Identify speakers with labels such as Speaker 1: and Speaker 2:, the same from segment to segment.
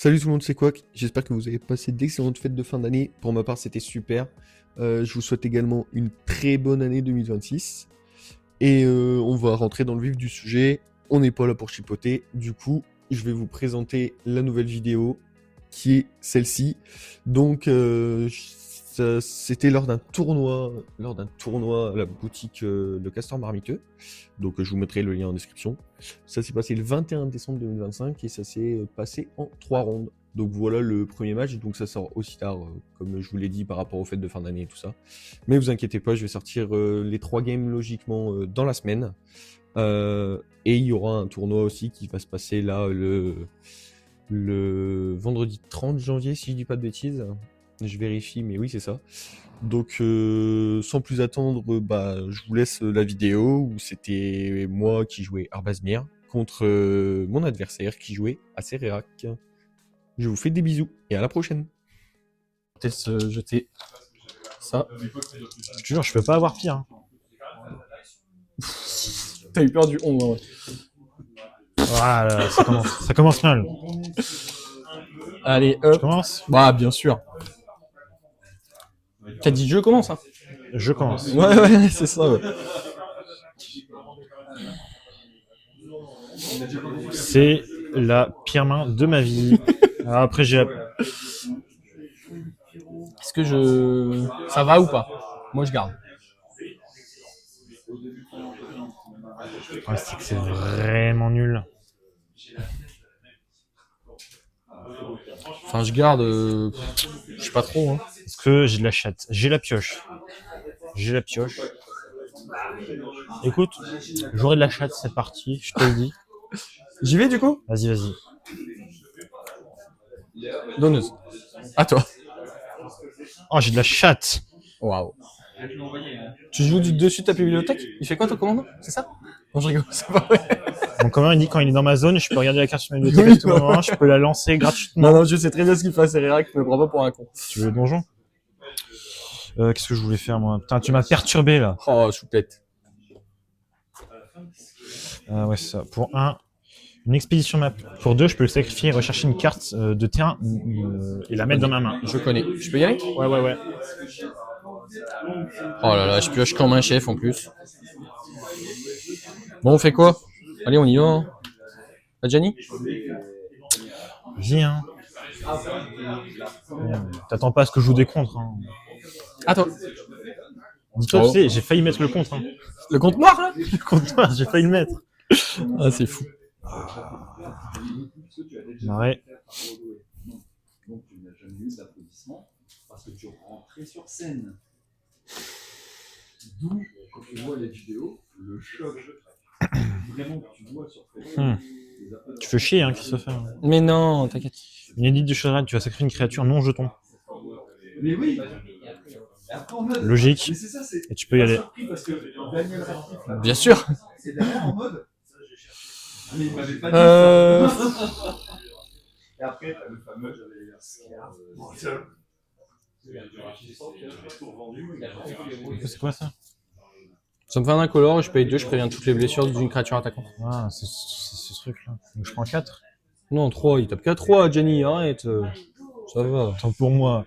Speaker 1: Salut tout le monde, c'est Quack. J'espère que vous avez passé d'excellentes fêtes de fin d'année. Pour ma part, c'était super. Je vous souhaite également une très bonne année 2026. Et on va rentrer dans le vif du sujet. On n'est pas là pour chipoter. Du coup, je vais vous présenter la nouvelle vidéo qui est celle-ci. Donc, c'était lors d'un tournoi à la boutique Le Castor Marmiteux. Donc, je vous mettrai le lien en description. Ça s'est passé le 21 décembre 2025 et ça s'est passé en 3 rondes. Donc voilà le premier match, donc ça sort aussi tard, comme je vous l'ai dit, par rapport aux fêtes de fin d'année et tout ça. Mais vous inquiétez pas, je vais sortir les 3 games logiquement dans la semaine. Et il y aura un tournoi aussi qui va se passer là le vendredi 30 janvier, si je dis pas de bêtises. Je vérifie, mais oui, c'est ça. Donc, sans plus attendre, je vous laisse la vidéo où c'était moi qui jouais Arbazmir contre mon adversaire qui jouait Acererak. Je vous fais des bisous et à la prochaine. Peut-être se jeter ça.
Speaker 2: Je te jure, je peux pas avoir pire. Hein.
Speaker 1: T'as eu peur du 11, ouais.
Speaker 2: Voilà, ça commence mal.
Speaker 1: Allez,
Speaker 2: Je
Speaker 1: hop.
Speaker 2: commence.
Speaker 1: Bah, bien sûr. T'as dit je commence, hein.
Speaker 2: Je commence.
Speaker 1: Ouais, c'est ça, ouais.
Speaker 2: C'est la pire main de ma vie. Alors après, j'ai.
Speaker 1: Est-ce que ça va ou pas? Moi, je garde.
Speaker 2: Ouais, c'est que c'est vraiment nul.
Speaker 1: Enfin, je garde. Je sais pas trop, hein.
Speaker 2: Parce que j'ai de la chatte. J'ai la pioche. J'ai la pioche. Écoute, j'aurai de la chatte cette partie, je te le dis.
Speaker 1: J'y vais du coup?
Speaker 2: Vas-y, vas-y.
Speaker 1: Donneuse. À toi.
Speaker 2: Oh, j'ai de la chatte.
Speaker 1: Waouh. Tu joues du dessus de ta bibliothèque? Il fait quoi ton commandant? C'est ça? Non, je rigole, c'est pas vrai.
Speaker 2: Mon commandant, il dit quand il est dans ma zone, je peux regarder la carte sur ma bibliothèque à tout moment, je peux la lancer gratuitement.
Speaker 1: Non, je sais très bien ce qu'il fait à Cererak, me prends pas pour un con.
Speaker 2: Tu veux le donjon? Qu'est-ce que je voulais faire, moi? Putain, tu m'as perturbé, là.
Speaker 1: Oh, choupette.
Speaker 2: Ouais, c'est ça. Pour une expédition map. Pour 2, je peux le sacrifier et rechercher une carte de terrain et la mettre dans ma main.
Speaker 1: Je connais. Je peux y aller?
Speaker 2: Ouais.
Speaker 1: Oh là là, je pioche comme un chef en plus. Bon, on fait quoi? Allez, on y va. Hein. Adjani?
Speaker 2: Vas-y, hein. T'attends pas à ce que je joue des contres, hein.
Speaker 1: Attends.
Speaker 2: Dis-toi, tu sais, j'ai failli mettre le contre, hein.
Speaker 1: Le compte noir, là?
Speaker 2: Le contre noir, j'ai failli le mettre.
Speaker 1: Ah, c'est fou.
Speaker 2: Ouais.
Speaker 3: Donc tu n'as jamais eu d'applaudissements parce que tu rentrais sur scène. D'où, quand tu vois les vidéos, le choc. Vraiment, tu vois sur Facebook.
Speaker 2: Tu fais chier, hein, qu'est-ce que ça fait, hein.
Speaker 1: Mais non, t'inquiète.
Speaker 2: Une édite de Shadowrun, tu vas sacrifier une créature non jeton.
Speaker 3: Mais oui.
Speaker 2: Logique.
Speaker 3: Mais c'est ça, c'est.
Speaker 2: Et tu peux y aller.
Speaker 3: Parce que Daniel Radcliffe,
Speaker 1: Bien sûr.
Speaker 3: c'est derrière en mode. Mais il m'avait pas dit ça. Et après, t'as le fameux.
Speaker 2: C'est quoi ça?
Speaker 1: Ça me fait un incolore, je paye 2, je préviens toutes les blessures d'une créature attaquante.
Speaker 2: Ah, c'est ce truc-là. Donc je prends 4.
Speaker 1: Non, 3, il tape qu'à 3, Jenny, arrête. Ça va.
Speaker 2: Tant pour moi.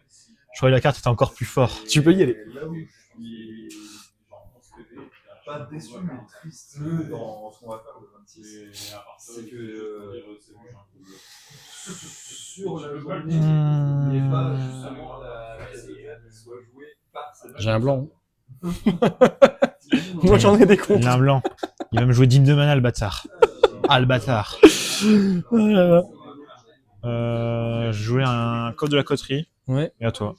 Speaker 2: Je croyais que la carte était encore plus fort.
Speaker 1: Tu peux y aller.
Speaker 3: Là où je suis pas déçu, mais triste dans ce qu'on va faire le 26. C'est que sur la journée, il n'est pas justement la soit jouée par cette.
Speaker 1: J'ai un blanc. Moi j'en ai des comptes.
Speaker 2: Il a un blanc. Il va me jouer d'hymne de mana, le bâtard. Ah, le bâtard. Je jouais un code de la coterie.
Speaker 1: Ouais.
Speaker 2: Et à toi.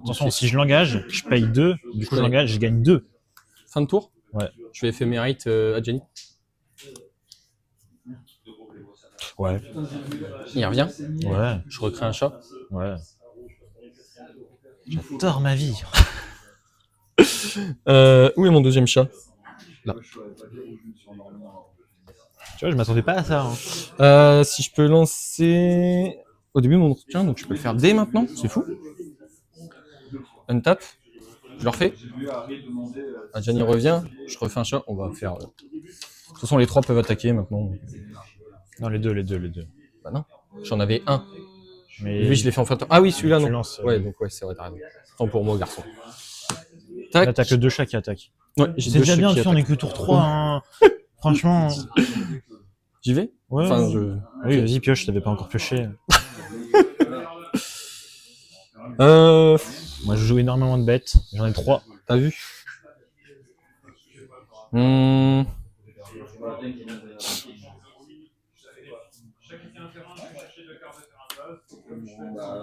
Speaker 2: Attention, si je l'engage, je paye 2. Du coup, je l'engage, je gagne 2.
Speaker 1: Fin de tour?
Speaker 2: Ouais.
Speaker 1: Je vais éphémérite à Jenny.
Speaker 2: Ouais.
Speaker 1: Il revient.
Speaker 2: Ouais.
Speaker 1: Je recrée un chat.
Speaker 2: Ouais. J'adore ma vie.
Speaker 1: Où est mon deuxième chat? Là.
Speaker 2: Tu vois, je m'attendais pas à ça. Hein.
Speaker 1: Si je peux lancer au début de mon entretien, donc je peux le faire dès maintenant, c'est fou. Untap, je le refais. Adjani revient, je refais un chat, on va faire. De toute façon, les 3 peuvent attaquer maintenant.
Speaker 2: Non, les deux.
Speaker 1: Bah non, j'en avais un.
Speaker 2: Mais
Speaker 4: Lui, je l'ai fait en fin de tour. Ah oui, celui-là,
Speaker 2: tu
Speaker 4: non.
Speaker 2: lances,
Speaker 4: Ouais, donc ouais, c'est vrai, t'as raison. Tant pour moi, garçon.
Speaker 2: Là,
Speaker 4: Tac.
Speaker 2: t'as que 2 chats qui attaquent.
Speaker 4: Ouais, j'ai
Speaker 2: C'est
Speaker 4: deux
Speaker 2: déjà
Speaker 4: chèques
Speaker 2: bien,
Speaker 4: qui
Speaker 2: tu sais, on est
Speaker 4: attaquent.
Speaker 2: que tour 3. Hein. Franchement.
Speaker 4: J'y vais?
Speaker 2: Ouais.
Speaker 4: Enfin,
Speaker 2: Oui, vas-y, pioche, t'avais pas encore pioché. Moi, je joue énormément de bêtes. J'en ai 3.
Speaker 4: T'as vu?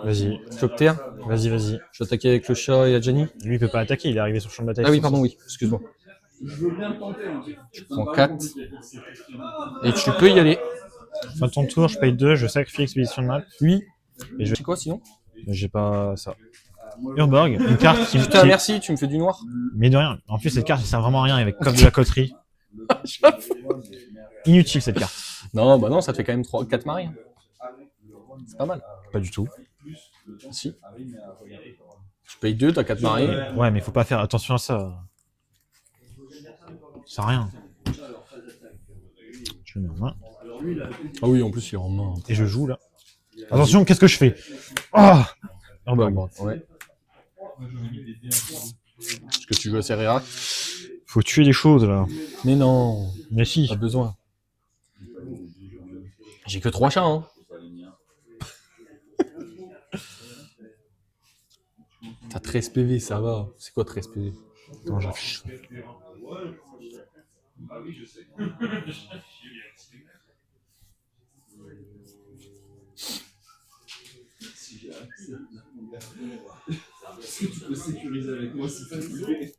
Speaker 2: Vas-y,
Speaker 4: Clopter.
Speaker 2: vas-y.
Speaker 4: Je vais attaquer avec le chat et la Jenny.
Speaker 2: Lui, il peut pas attaquer, il est arrivé sur le champ de bataille.
Speaker 4: Ah oui, pardon, oui. Excuse-moi.
Speaker 3: Je veux bien le tenter. Hein.
Speaker 4: Je prends 4. Et tu peux y aller.
Speaker 2: Fin de ton tour, je paye 2, je sacrifie expédition de map.
Speaker 4: Oui.
Speaker 2: Et je...
Speaker 4: C'est quoi sinon?
Speaker 2: J'ai pas ça. Urborg, une carte qui me.
Speaker 4: Putain, merci, tu me fais du noir.
Speaker 2: Mais de rien. En plus, cette carte, elle sert vraiment à rien avec coffre de la coterie. Inutile cette carte.
Speaker 4: Non, bah non, ça te fait quand même 4 maris. C'est pas mal.
Speaker 2: Pas du tout.
Speaker 4: Si. Tu payes 2, t'as 4 maris.
Speaker 2: Ouais, mais faut pas faire attention à ça. Ça sert à rien. Je le mets en main.
Speaker 4: Ah oui, en plus, il est en main.
Speaker 2: Et je joue là. Attention, qu'est-ce que je fais? Ah
Speaker 4: Urborg. Ouais. Est-ce que tu veux à Serrera?
Speaker 2: Faut tuer les choses là.
Speaker 4: Mais non,
Speaker 2: Mais si.
Speaker 4: pas besoin. J'ai que 3 chats, hein. T'as 13 PV, ça va. C'est quoi 13 PV?
Speaker 2: Attends, j'affiche.
Speaker 3: Est-ce que tu peux sécuriser avec moi s'il te plaît?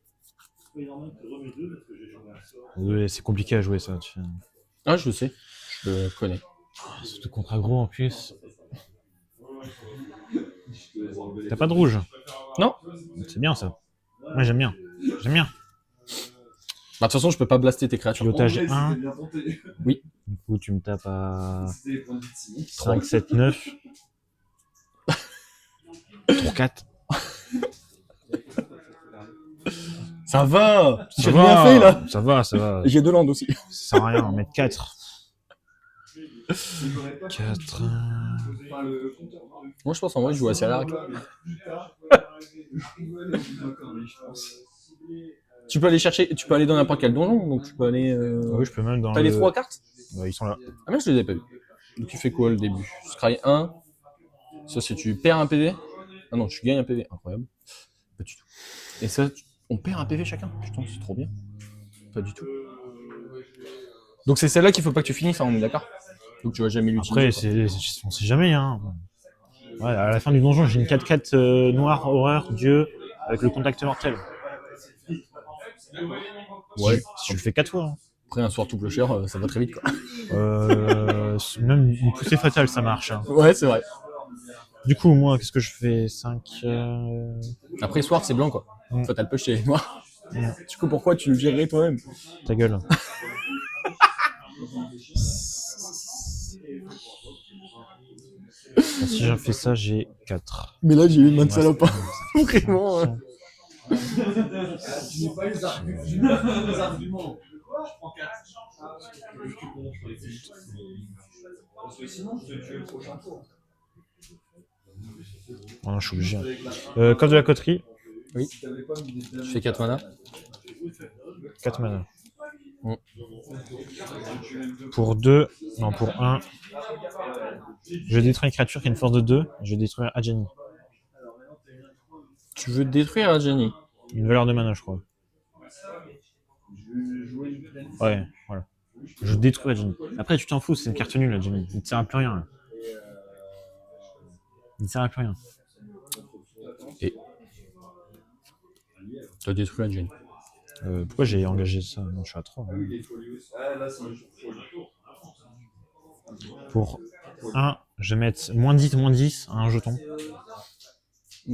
Speaker 2: Désolé, c'est compliqué à jouer ça.
Speaker 4: Ah, je sais. Je connais.
Speaker 2: Surtout contre aggro en plus. T'as pas de rouge?
Speaker 4: Non.
Speaker 2: C'est bien ça. Moi j'aime bien. J'aime bien.
Speaker 4: Bah, de toute façon, je peux pas blaster tes créatures.
Speaker 2: Pilotage
Speaker 3: En vrai,
Speaker 2: 1.
Speaker 3: c'était bien tenté.
Speaker 2: Du coup, tu me tapes à
Speaker 3: C'était les points de vie de Simon.
Speaker 2: 5, 7, 9. Tour 4.
Speaker 4: Ça va.
Speaker 2: Ça
Speaker 4: J'ai
Speaker 2: va,
Speaker 4: rien fait là.
Speaker 2: Ça va, ça va.
Speaker 4: J'ai 2 landes aussi.
Speaker 2: Ça sert à rien, mettre 4.
Speaker 3: J'aurais pas
Speaker 2: 4.
Speaker 3: Enfin, le compteur.
Speaker 4: Moi, je pense en vrai, je joue à Serrera.
Speaker 3: Plus tard, je rigole et je encore, mais je pense.
Speaker 4: Tu peux aller chercher, tu peux aller dans n'importe quel donjon, donc tu peux aller.
Speaker 2: Oui, je peux même dans
Speaker 4: T'as les 3 cartes?
Speaker 2: Ouais, ils sont là.
Speaker 4: Ah, mais je les ai pas vus. Donc tu fais quoi le début? Scry 1. Ça, c'est tu perds un PV. Ah non, tu gagnes un PV. Incroyable. Pas du tout. Et ça, on perd un PV chacun. Putain, c'est trop bien. Pas du tout. Donc c'est celle-là qu'il faut pas que tu finisses, hein, on est d'accord? Donc tu vas jamais l'utiliser.
Speaker 2: Après, on sait jamais. Hein. Ouais, à la fin du donjon, j'ai une 4-4 noire, horreur, dieu, avec le contact mortel.
Speaker 4: Ouais.
Speaker 2: Si tu le fais 4 fois. Hein.
Speaker 4: Après, un soir tout cher, ça va très vite, quoi.
Speaker 2: Même une poussée fatale, ça marche. Hein.
Speaker 4: Ouais, c'est vrai.
Speaker 2: Du coup, moi, qu'est-ce que je fais? 5.
Speaker 4: Après, soir, c'est blanc, quoi.
Speaker 2: Mm.
Speaker 4: Fatal push, c'est noir. Du coup, pourquoi tu le gérerais toi-même?
Speaker 2: Ta gueule. Si j'ai fait ça, j'ai 4.
Speaker 4: Mais là, j'ai eu une main de
Speaker 2: Ouais,
Speaker 4: salopard.
Speaker 2: c'est-
Speaker 4: Vraiment.
Speaker 3: Je n'ai pas les arguments. Je n'ai pas les arguments. Je prends 4. Parce que sinon, je te tue le prochain tour.
Speaker 2: Oh non, je suis obligé. Coffre de la coterie,
Speaker 4: Oui. Tu fais 4 mana.
Speaker 2: 4 mana.
Speaker 4: Mm.
Speaker 2: Pour 2, non, pour 1. Je détruis une créature qui a une force de 2. Je vais détruire Adjani.
Speaker 4: Tu veux détruire un Jenny.
Speaker 2: Une valeur de mana, je crois. Ouais, voilà. Je détruis Adjani. Après, tu t'en fous, c'est une carte nulle, Adjani. Il ne sert à plus rien. Là. Il ne sert à plus rien.
Speaker 4: Tu as détruit un Jenny.
Speaker 2: Pourquoi j'ai engagé ça? Non, je suis à 3. Hein. Pour 1, je vais mettre -10 à un jeton.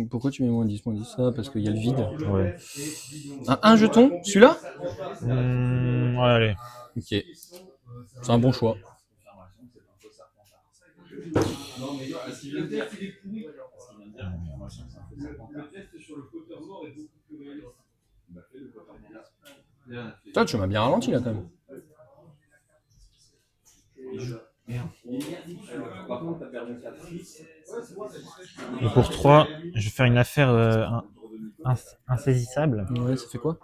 Speaker 4: Pourquoi tu mets -10 ça? Parce qu'il y a le vide.
Speaker 2: Ouais.
Speaker 4: Un jeton? Celui-là?
Speaker 2: Ouais, allez.
Speaker 4: Ok. C'est un bon choix. Toi, tu m'as bien ralenti là quand même.
Speaker 2: Et pour 3, je vais faire une affaire insaisissable.
Speaker 4: Ouais, ça fait quoi?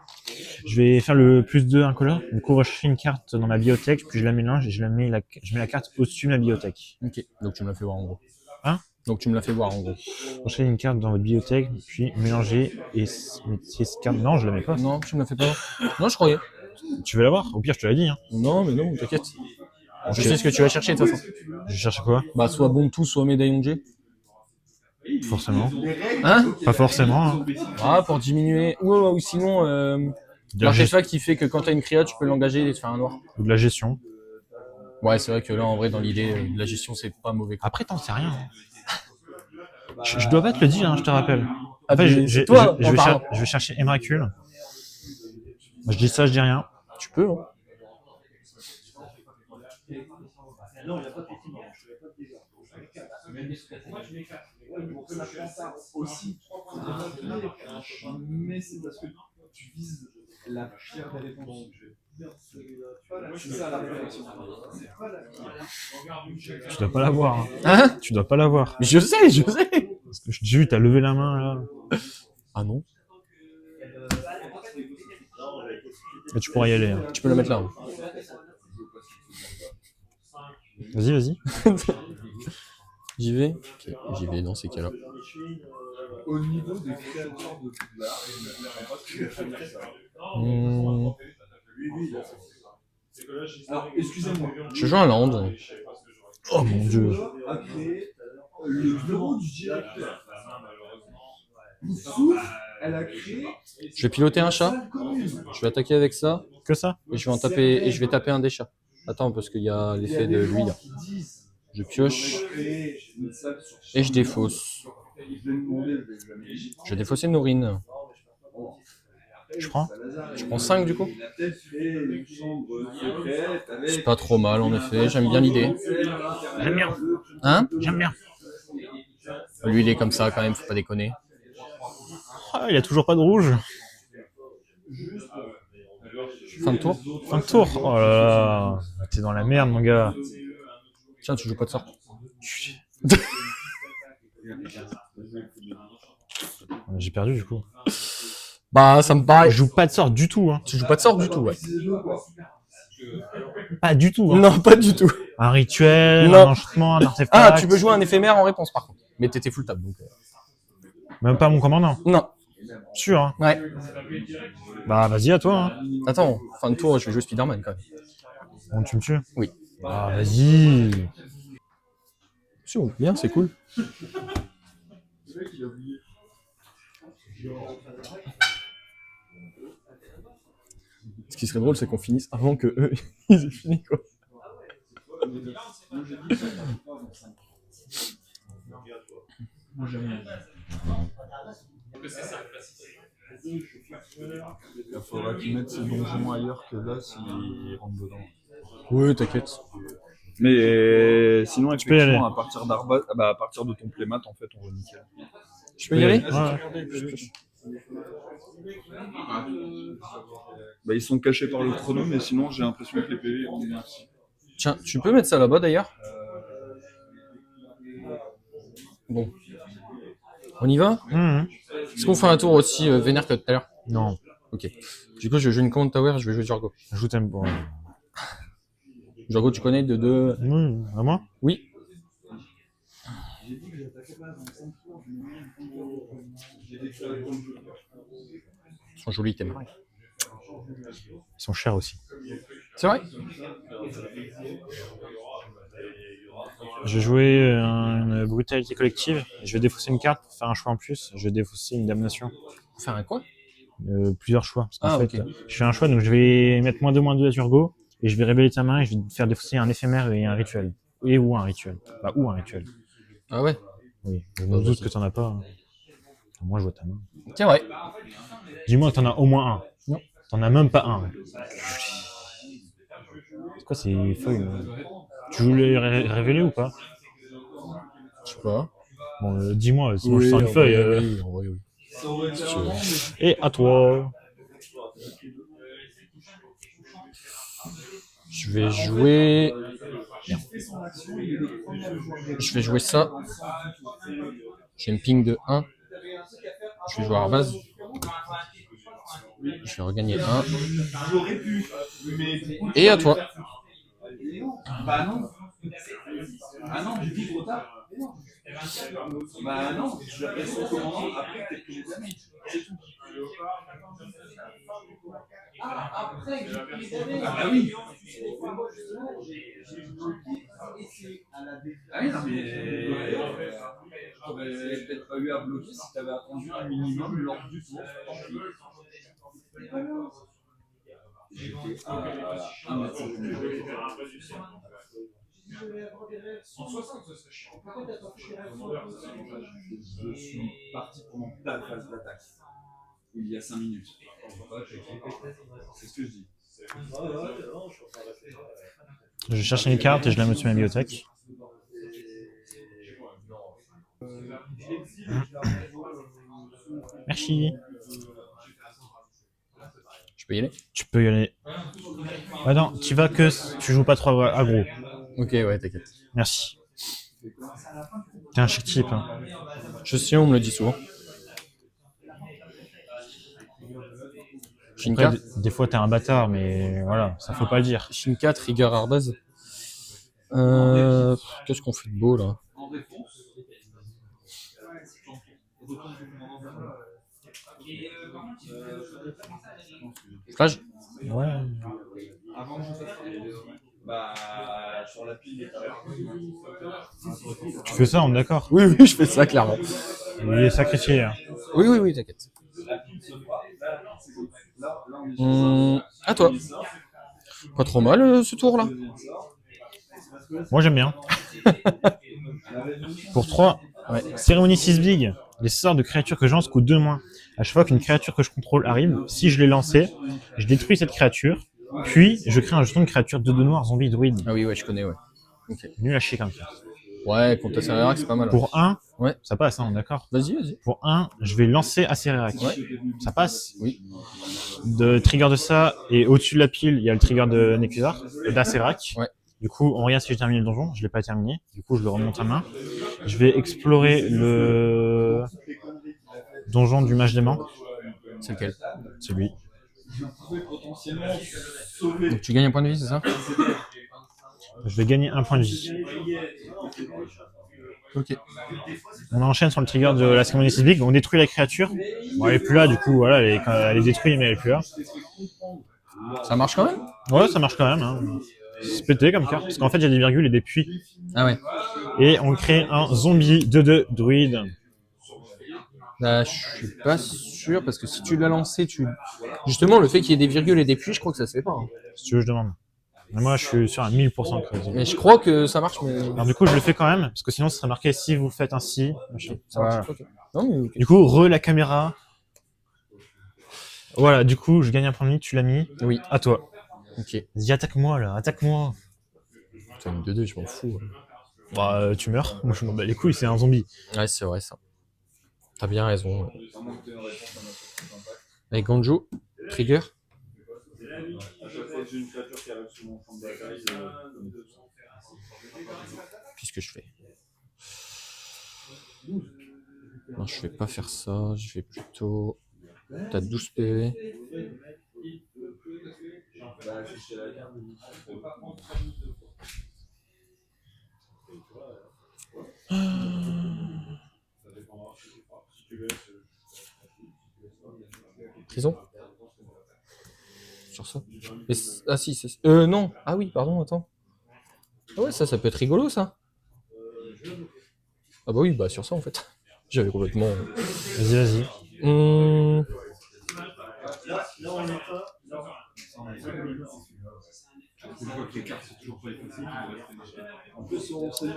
Speaker 2: Je vais faire le +2 incolore. Du coup, rechercher une carte dans ma bibliothèque, puis je la mélange et je mets la carte au-dessus de ma bibliothèque.
Speaker 4: Ok, donc tu me l'as fait voir en gros.
Speaker 2: Hein?
Speaker 4: Donc tu me l'as fait voir en gros.
Speaker 2: Rechercher une carte dans votre bibliothèque, puis mélanger et mettre cette carte. Non, je la mets pas.
Speaker 4: Non, tu me l'as fait pas voir. Non, je croyais.
Speaker 2: Tu veux l'avoir? Au pire, je te l'ai dit. Hein.
Speaker 4: Non, mais non, t'inquiète. Je
Speaker 2: Ok.
Speaker 4: sais ce que tu vas chercher de toute façon.
Speaker 2: Je cherche quoi?
Speaker 4: Bah, soit bon de tout, soit médaillon de G.
Speaker 2: Forcément.
Speaker 4: Hein?
Speaker 2: Pas forcément. Hein.
Speaker 4: Ah, pour diminuer. Ou sinon,
Speaker 2: De la,
Speaker 4: l'artefact qui fait que quand t'as une créa, tu peux l'engager et te faire un noir.
Speaker 2: ou de la gestion.
Speaker 4: Ouais, c'est vrai que là, en vrai, dans l'idée de la gestion, c'est pas mauvais. Quoi.
Speaker 2: Après, t'en sais rien. Hein. Je dois pas te le dire, hein, je te rappelle.
Speaker 4: Ah,
Speaker 2: Après,
Speaker 4: mais c'est toi, en parlant.
Speaker 2: je vais chercher Emrakul. Je dis ça, je dis rien.
Speaker 4: Tu peux, hein.
Speaker 3: Mais c'est parce que tu vises la pierre des réponses. C'est ça la réflexion.
Speaker 2: Tu dois pas l'avoir. Hein.
Speaker 4: Hein?
Speaker 2: Tu dois pas l'avoir.
Speaker 4: Mais je sais, je sais.
Speaker 2: Parce que j'ai vu, t'as levé la main là.
Speaker 4: Ah non?
Speaker 2: Et tu pourras y aller. Hein.
Speaker 4: Tu peux la mettre là. Hein.
Speaker 2: Vas-y, vas-y.
Speaker 4: J'y vais? Ok, j'y vais dans ces cas-là.
Speaker 3: Au niveau des créateurs de Poudlard, alors, excusez-moi.
Speaker 4: Je joue un land.
Speaker 2: Oh mon dieu.
Speaker 3: A créé le bureau du directeur. Sauf, elle a créé
Speaker 4: Je vais piloter un chat.
Speaker 3: salle commune.
Speaker 4: Je vais attaquer avec ça.
Speaker 2: Que ça?
Speaker 4: Et je vais en taper. Et je vais taper un des chats. Attends, parce qu'il y a
Speaker 3: Il y a
Speaker 4: l'effet
Speaker 3: des
Speaker 4: de
Speaker 3: gens
Speaker 4: lui là.
Speaker 3: qui disent,
Speaker 4: Je pioche.
Speaker 3: on va créer une salle sur
Speaker 4: Et je défausse.
Speaker 3: Il voulait me demander, je vais jamais dire.
Speaker 4: Je vais défausser Nourine.
Speaker 2: Je prends.
Speaker 4: Je prends 5 du coup.
Speaker 3: Il a peut-être fait une chambre secrète avec...
Speaker 4: C'est pas trop mal en effet. J'aime bien l'idée.
Speaker 2: J'aime bien.
Speaker 4: Hein?
Speaker 2: J'aime bien.
Speaker 4: Lui, il est comme ça quand même, faut pas déconner.
Speaker 2: Ah, il a toujours pas de rouge.
Speaker 4: Fin de tour.
Speaker 2: Fin de tour. Oh là là. T'es dans la merde, mon gars.
Speaker 4: Tiens, tu joues pas de sort.
Speaker 2: J'ai perdu du coup.
Speaker 4: Bah, ça me paraît.
Speaker 2: Je joue pas de sort du tout. Hein.
Speaker 4: Tu joues pas de sort du tout, ouais.
Speaker 2: Pas du tout. Hein.
Speaker 4: Non, pas du tout.
Speaker 2: Un rituel,
Speaker 4: Non.
Speaker 2: un enchantement, un artefact.
Speaker 4: Ah, tu peux jouer un éphémère en réponse par contre. Mais t'étais full table donc.
Speaker 2: Même pas mon commandant.
Speaker 4: Non.
Speaker 2: Sûr. Hein.
Speaker 4: Ouais.
Speaker 2: Bah vas-y à toi. Hein.
Speaker 4: Attends, fin de tour, je vais jouer Spider-Man quand même.
Speaker 2: Bon, tu me tues.
Speaker 4: Oui.
Speaker 2: Bah vas-y.
Speaker 4: C'est bon, bien, c'est cool. Ce qui serait drôle, c'est qu'on finisse avant que eux ils aient fini quoi.
Speaker 3: Il faudra qu'ils mettent ces donjons ailleurs que là s'ils rentrent dedans.
Speaker 4: Oui, t'inquiète.
Speaker 3: Mais sinon,
Speaker 2: peux y aller.
Speaker 3: effectivement, à partir de ton playmat, en fait, on va nickel.
Speaker 4: Je peux y aller?
Speaker 2: Ouais.
Speaker 3: Bah, ils sont cachés par le chrono, mais sinon, j'ai l'impression que les PV ont bien.
Speaker 4: Tiens, tu peux mettre ça là-bas d'ailleurs? Bon. On y va?
Speaker 2: Mhm.
Speaker 4: Est-ce qu'on fait un tour aussi vénère que tout à l'heure?
Speaker 2: Non.
Speaker 4: Ok. Du coup, je vais jouer une command tower, je vais jouer Djurgo.
Speaker 2: Je t'aime pas.
Speaker 4: Djurgo, tu connais de deux.
Speaker 2: Oui, à moi?
Speaker 4: Oui. Ils sont jolis, t'aimes.
Speaker 2: Ils sont chers aussi.
Speaker 4: C'est vrai?
Speaker 2: Je vais jouer une brutalité collective. Je vais défausser une carte pour faire un choix en plus. Je vais défausser une damnation.
Speaker 4: Pour faire un quoi?
Speaker 2: Plusieurs choix. Parce qu'en fait,
Speaker 4: ok.
Speaker 2: je fais un choix, donc je vais mettre -2/-2 à Turgo. Et je vais révéler ta main et je vais faire défausser un éphémère et un rituel. Et ou un rituel. Bah, ou un rituel.
Speaker 4: Ah ouais?
Speaker 2: Oui. Je me doute que t'en as pas. Hein. Moi, je vois ta main.
Speaker 4: C'est vrai.
Speaker 2: Dis-moi que t'en as au moins un.
Speaker 4: Non.
Speaker 2: T'en as même pas un. C'est quoi ces feuilles là? Tu veux les révéler ou pas?
Speaker 4: Je sais pas.
Speaker 2: Bon, dis-moi, sinon je sors une feuille.
Speaker 4: Oui, en vrai, oui.
Speaker 2: Et à toi.
Speaker 4: Je vais jouer Je vais jouer ça. J'ai une ping de 1. Je vais jouer à base. Je vais regagner 1. Et à toi.
Speaker 3: Bah non. Ah non, j'ai dit trop tard. Bah non, je vais rester au commandant après peut-être que j'ai damage. C'est tout. Ah bah oui. Ah oui, non mais t'aurais peut-être pas eu à bloquer si t'avais attendu un minimum lors du tour. J'étais à 1m. Je suis parti pendant ta phase d'attaque. Il y a 5 minutes. C'est ce que je dis.
Speaker 2: Je cherche une carte et je la mets sur ma bibliothèque. Merci.
Speaker 4: Je peux y aller?
Speaker 2: Tu peux y aller. Ah non, tu vas que tu joues pas trop aggro.
Speaker 4: Ok, ouais, t'inquiète.
Speaker 2: Merci. T'es un chic type. Hein.
Speaker 4: Je sais, on me le dit souvent. Shinka.
Speaker 2: Après, des fois t'es un bâtard, mais voilà, ça faut pas le dire.
Speaker 4: Shinka, Trigger, Arbaz. Qu'est-ce qu'on fait de beau là? Flash?
Speaker 2: Ouais.
Speaker 3: Bah, sur la pile,
Speaker 2: Tu fais ça, on est d'accord.
Speaker 4: Oui, oui, je fais ça clairement.
Speaker 2: Il est sacrifié. Hein.
Speaker 4: Oui, oui, oui, t'inquiète. À toi. Pas trop mal ce tour là.
Speaker 2: Moi j'aime bien. Pour 3,
Speaker 4: Ouais.
Speaker 2: cérémonie 6 big. Les sorts de créatures que je lance coûtent 2 moins. À chaque fois qu'une créature que je contrôle arrive, si je l'ai lancée, je détruis cette créature, puis je crée un jeton de créature de 2 noirs zombie druide.
Speaker 4: Ah oui, ouais, je connais, ouais. Ok.
Speaker 2: Nul à chier comme ça.
Speaker 4: Ouais, contre Acerarak, c'est pas mal.
Speaker 2: Pour 1,
Speaker 4: Ouais.
Speaker 2: ça passe, hein, d'accord.
Speaker 4: Vas-y, vas-y.
Speaker 2: Pour 1, je vais lancer Acerarak.
Speaker 4: Ouais.
Speaker 2: Ça passe.
Speaker 4: Oui.
Speaker 2: De trigger de ça, et au-dessus de la pile, il y a le trigger de Nekuzar, d'Acerarak.
Speaker 4: Ouais.
Speaker 2: Du coup, on regarde si j'ai terminé le donjon. Je l'ai pas terminé. Du coup, je le remonte à main. Je vais explorer le donjon du mage dément.
Speaker 4: C'est lequel?
Speaker 2: C'est lui.
Speaker 4: Donc tu gagnes un point de vie, c'est ça?
Speaker 2: Je vais gagner un point de vie.
Speaker 4: Ok.
Speaker 2: On enchaîne sur le trigger de la cérémonie sismique. On détruit la créature. Bon, elle est plus là, du coup, voilà, elle est détruite, mais elle est plus là.
Speaker 4: Ça marche quand même?
Speaker 2: Ouais, ça marche quand même. Hein. C'est pété comme carte. Parce qu'en fait, il y a des virgules et des puits.
Speaker 4: Ah ouais.
Speaker 2: Et on crée un zombie 2/2 druide.
Speaker 4: Bah, je suis pas sûr parce que si tu l'as lancé, justement, le fait qu'il y ait des virgules et des puits, je crois que ça se fait pas. Hein.
Speaker 2: Si tu veux, je demande. Mais moi, je suis sur un 1000% crédit.
Speaker 4: Mais je crois que ça marche. Mais...
Speaker 2: Alors du coup, je le fais quand même, parce que sinon, ce serait marqué si vous faites ainsi. Machin.
Speaker 4: Ça marche.
Speaker 2: Voilà.
Speaker 4: Okay. Non, mais okay.
Speaker 2: Du coup, la caméra. Voilà, du coup, je gagne un point de vie, tu l'as mis.
Speaker 4: Oui.
Speaker 2: À toi.
Speaker 4: Ok.
Speaker 2: Vas-y, attaque-moi là, attaque-moi.
Speaker 4: Putain, une 2-2, je m'en fous.
Speaker 2: Bah, tu meurs. Moi, je m'en bats les couilles, c'est un zombie.
Speaker 4: Ouais, c'est vrai ça. T'as bien raison. Avec Ganjo, Trigger. Qu'est-ce que je fais? Non, je vais pas faire ça. Je vais plutôt. T'as 12 PV. Prison? Sur ça? Mais ah si, c'est... non. Ah oui, pardon, attends. Ah ouais, ça peut être rigolo, ça. Ah bah oui, bah sur ça, en fait. J'avais complètement...
Speaker 2: Vas-y.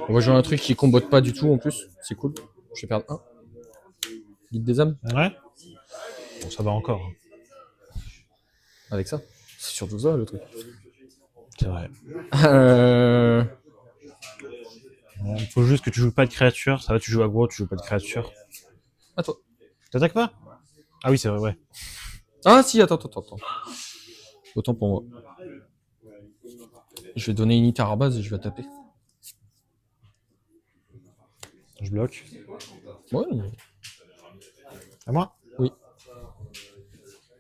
Speaker 4: On va jouer un truc qui combote pas du tout, en plus. C'est cool. Je vais perdre 1. Guide des âmes.
Speaker 2: Ouais. Bon, ça va encore.
Speaker 4: Avec ça. C'est surtout ça, le truc.
Speaker 2: C'est vrai. Il faut juste que tu joues pas de créature. Ça va, tu joues aggro, tu joues pas de créature.
Speaker 4: À toi.
Speaker 2: T'attaques pas? Ah oui, c'est vrai, ouais.
Speaker 4: Ah si, attends. Autant pour moi. Je vais donner une hit à base et je vais taper.
Speaker 2: Je bloque.
Speaker 4: Ouais.
Speaker 2: À moi?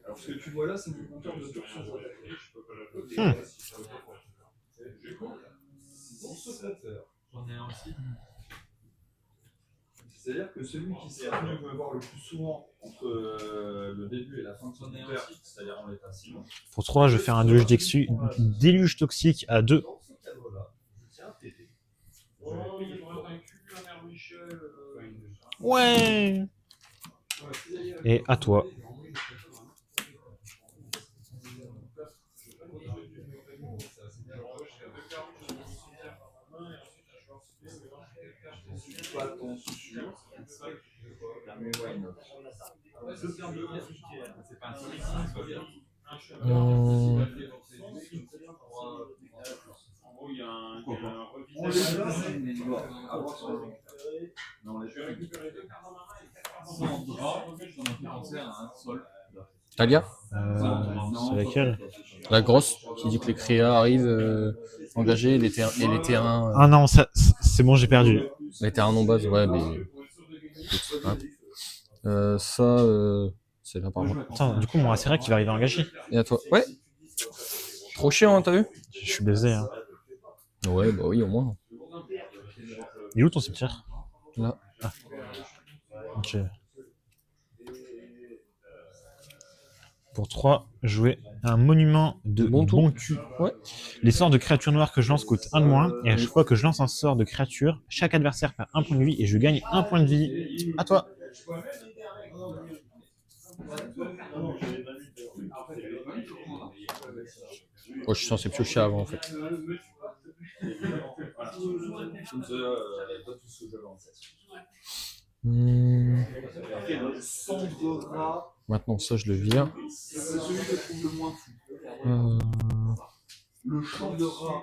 Speaker 3: Alors, ce que tu vois là, c'est mon compteur de tours sur J'en ai un aussi. C'est-à-dire que celui qui s'est venu me voir le plus souvent entre le début et la fin de son compteur, c'est-à-dire en l'état 6 mois.
Speaker 2: Pour 3, je vais faire un déluge toxique à 2. Ouais. Et à toi.
Speaker 3: Pas ton souci. Mais why not? C'est pas un on les a, mais il doit avoir son nom. Non, on les a récupéré. Sans drap, j'en ai pensé à un sol.
Speaker 4: Talia,
Speaker 2: C'est laquelle?
Speaker 4: la grosse, qui dit que les créas arrivent engagés et les terrains.
Speaker 2: Ah non, ça, c'est bon, j'ai perdu.
Speaker 4: Les terrains non base, ouais, mais. Hein. C'est là par contre.
Speaker 2: Attends, du coup, mon Acera qui va arriver engagé.
Speaker 4: Et à toi. Ouais. Trop chiant, hein, t'as vu?
Speaker 2: Je suis baisé. Hein.
Speaker 4: Ouais, bah oui, au moins.
Speaker 2: Il est où ton cimetière?
Speaker 4: Là.
Speaker 2: Ah. Ok. Pour 3, jouer un monument de
Speaker 4: Bon
Speaker 2: bon,
Speaker 4: tour.
Speaker 2: cul.
Speaker 4: Ouais.
Speaker 2: Les sorts de créatures noires que je lance coûtent 1 de moins. Et à chaque fois que je lance un sort de créature, chaque adversaire perd 1 point de vie et je gagne 1 point de vie. À toi.
Speaker 4: Oh, je suis censé piocher avant en fait. Maintenant, ça, je le vire.
Speaker 3: C'est celui que je trouve le moins fou. Le champ de rat.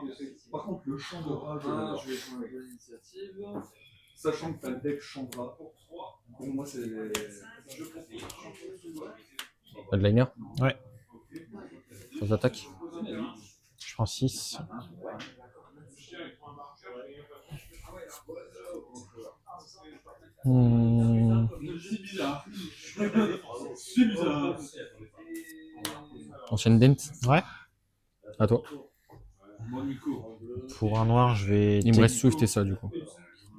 Speaker 3: Par contre, le champ de rat, je vais jouer avec l'initiative. Sachant que t'as le deck champ de rat. Pour moi, c'est.
Speaker 4: Headliner.
Speaker 2: Ouais.
Speaker 4: Phase d'attaque.
Speaker 2: Je prends 6.
Speaker 3: C'est bizarre. C'est bizarre.
Speaker 4: Ancienne Dent.
Speaker 2: Ouais.
Speaker 4: À toi.
Speaker 2: Pour un noir, je vais
Speaker 4: Il me reste Swift et ça du coup.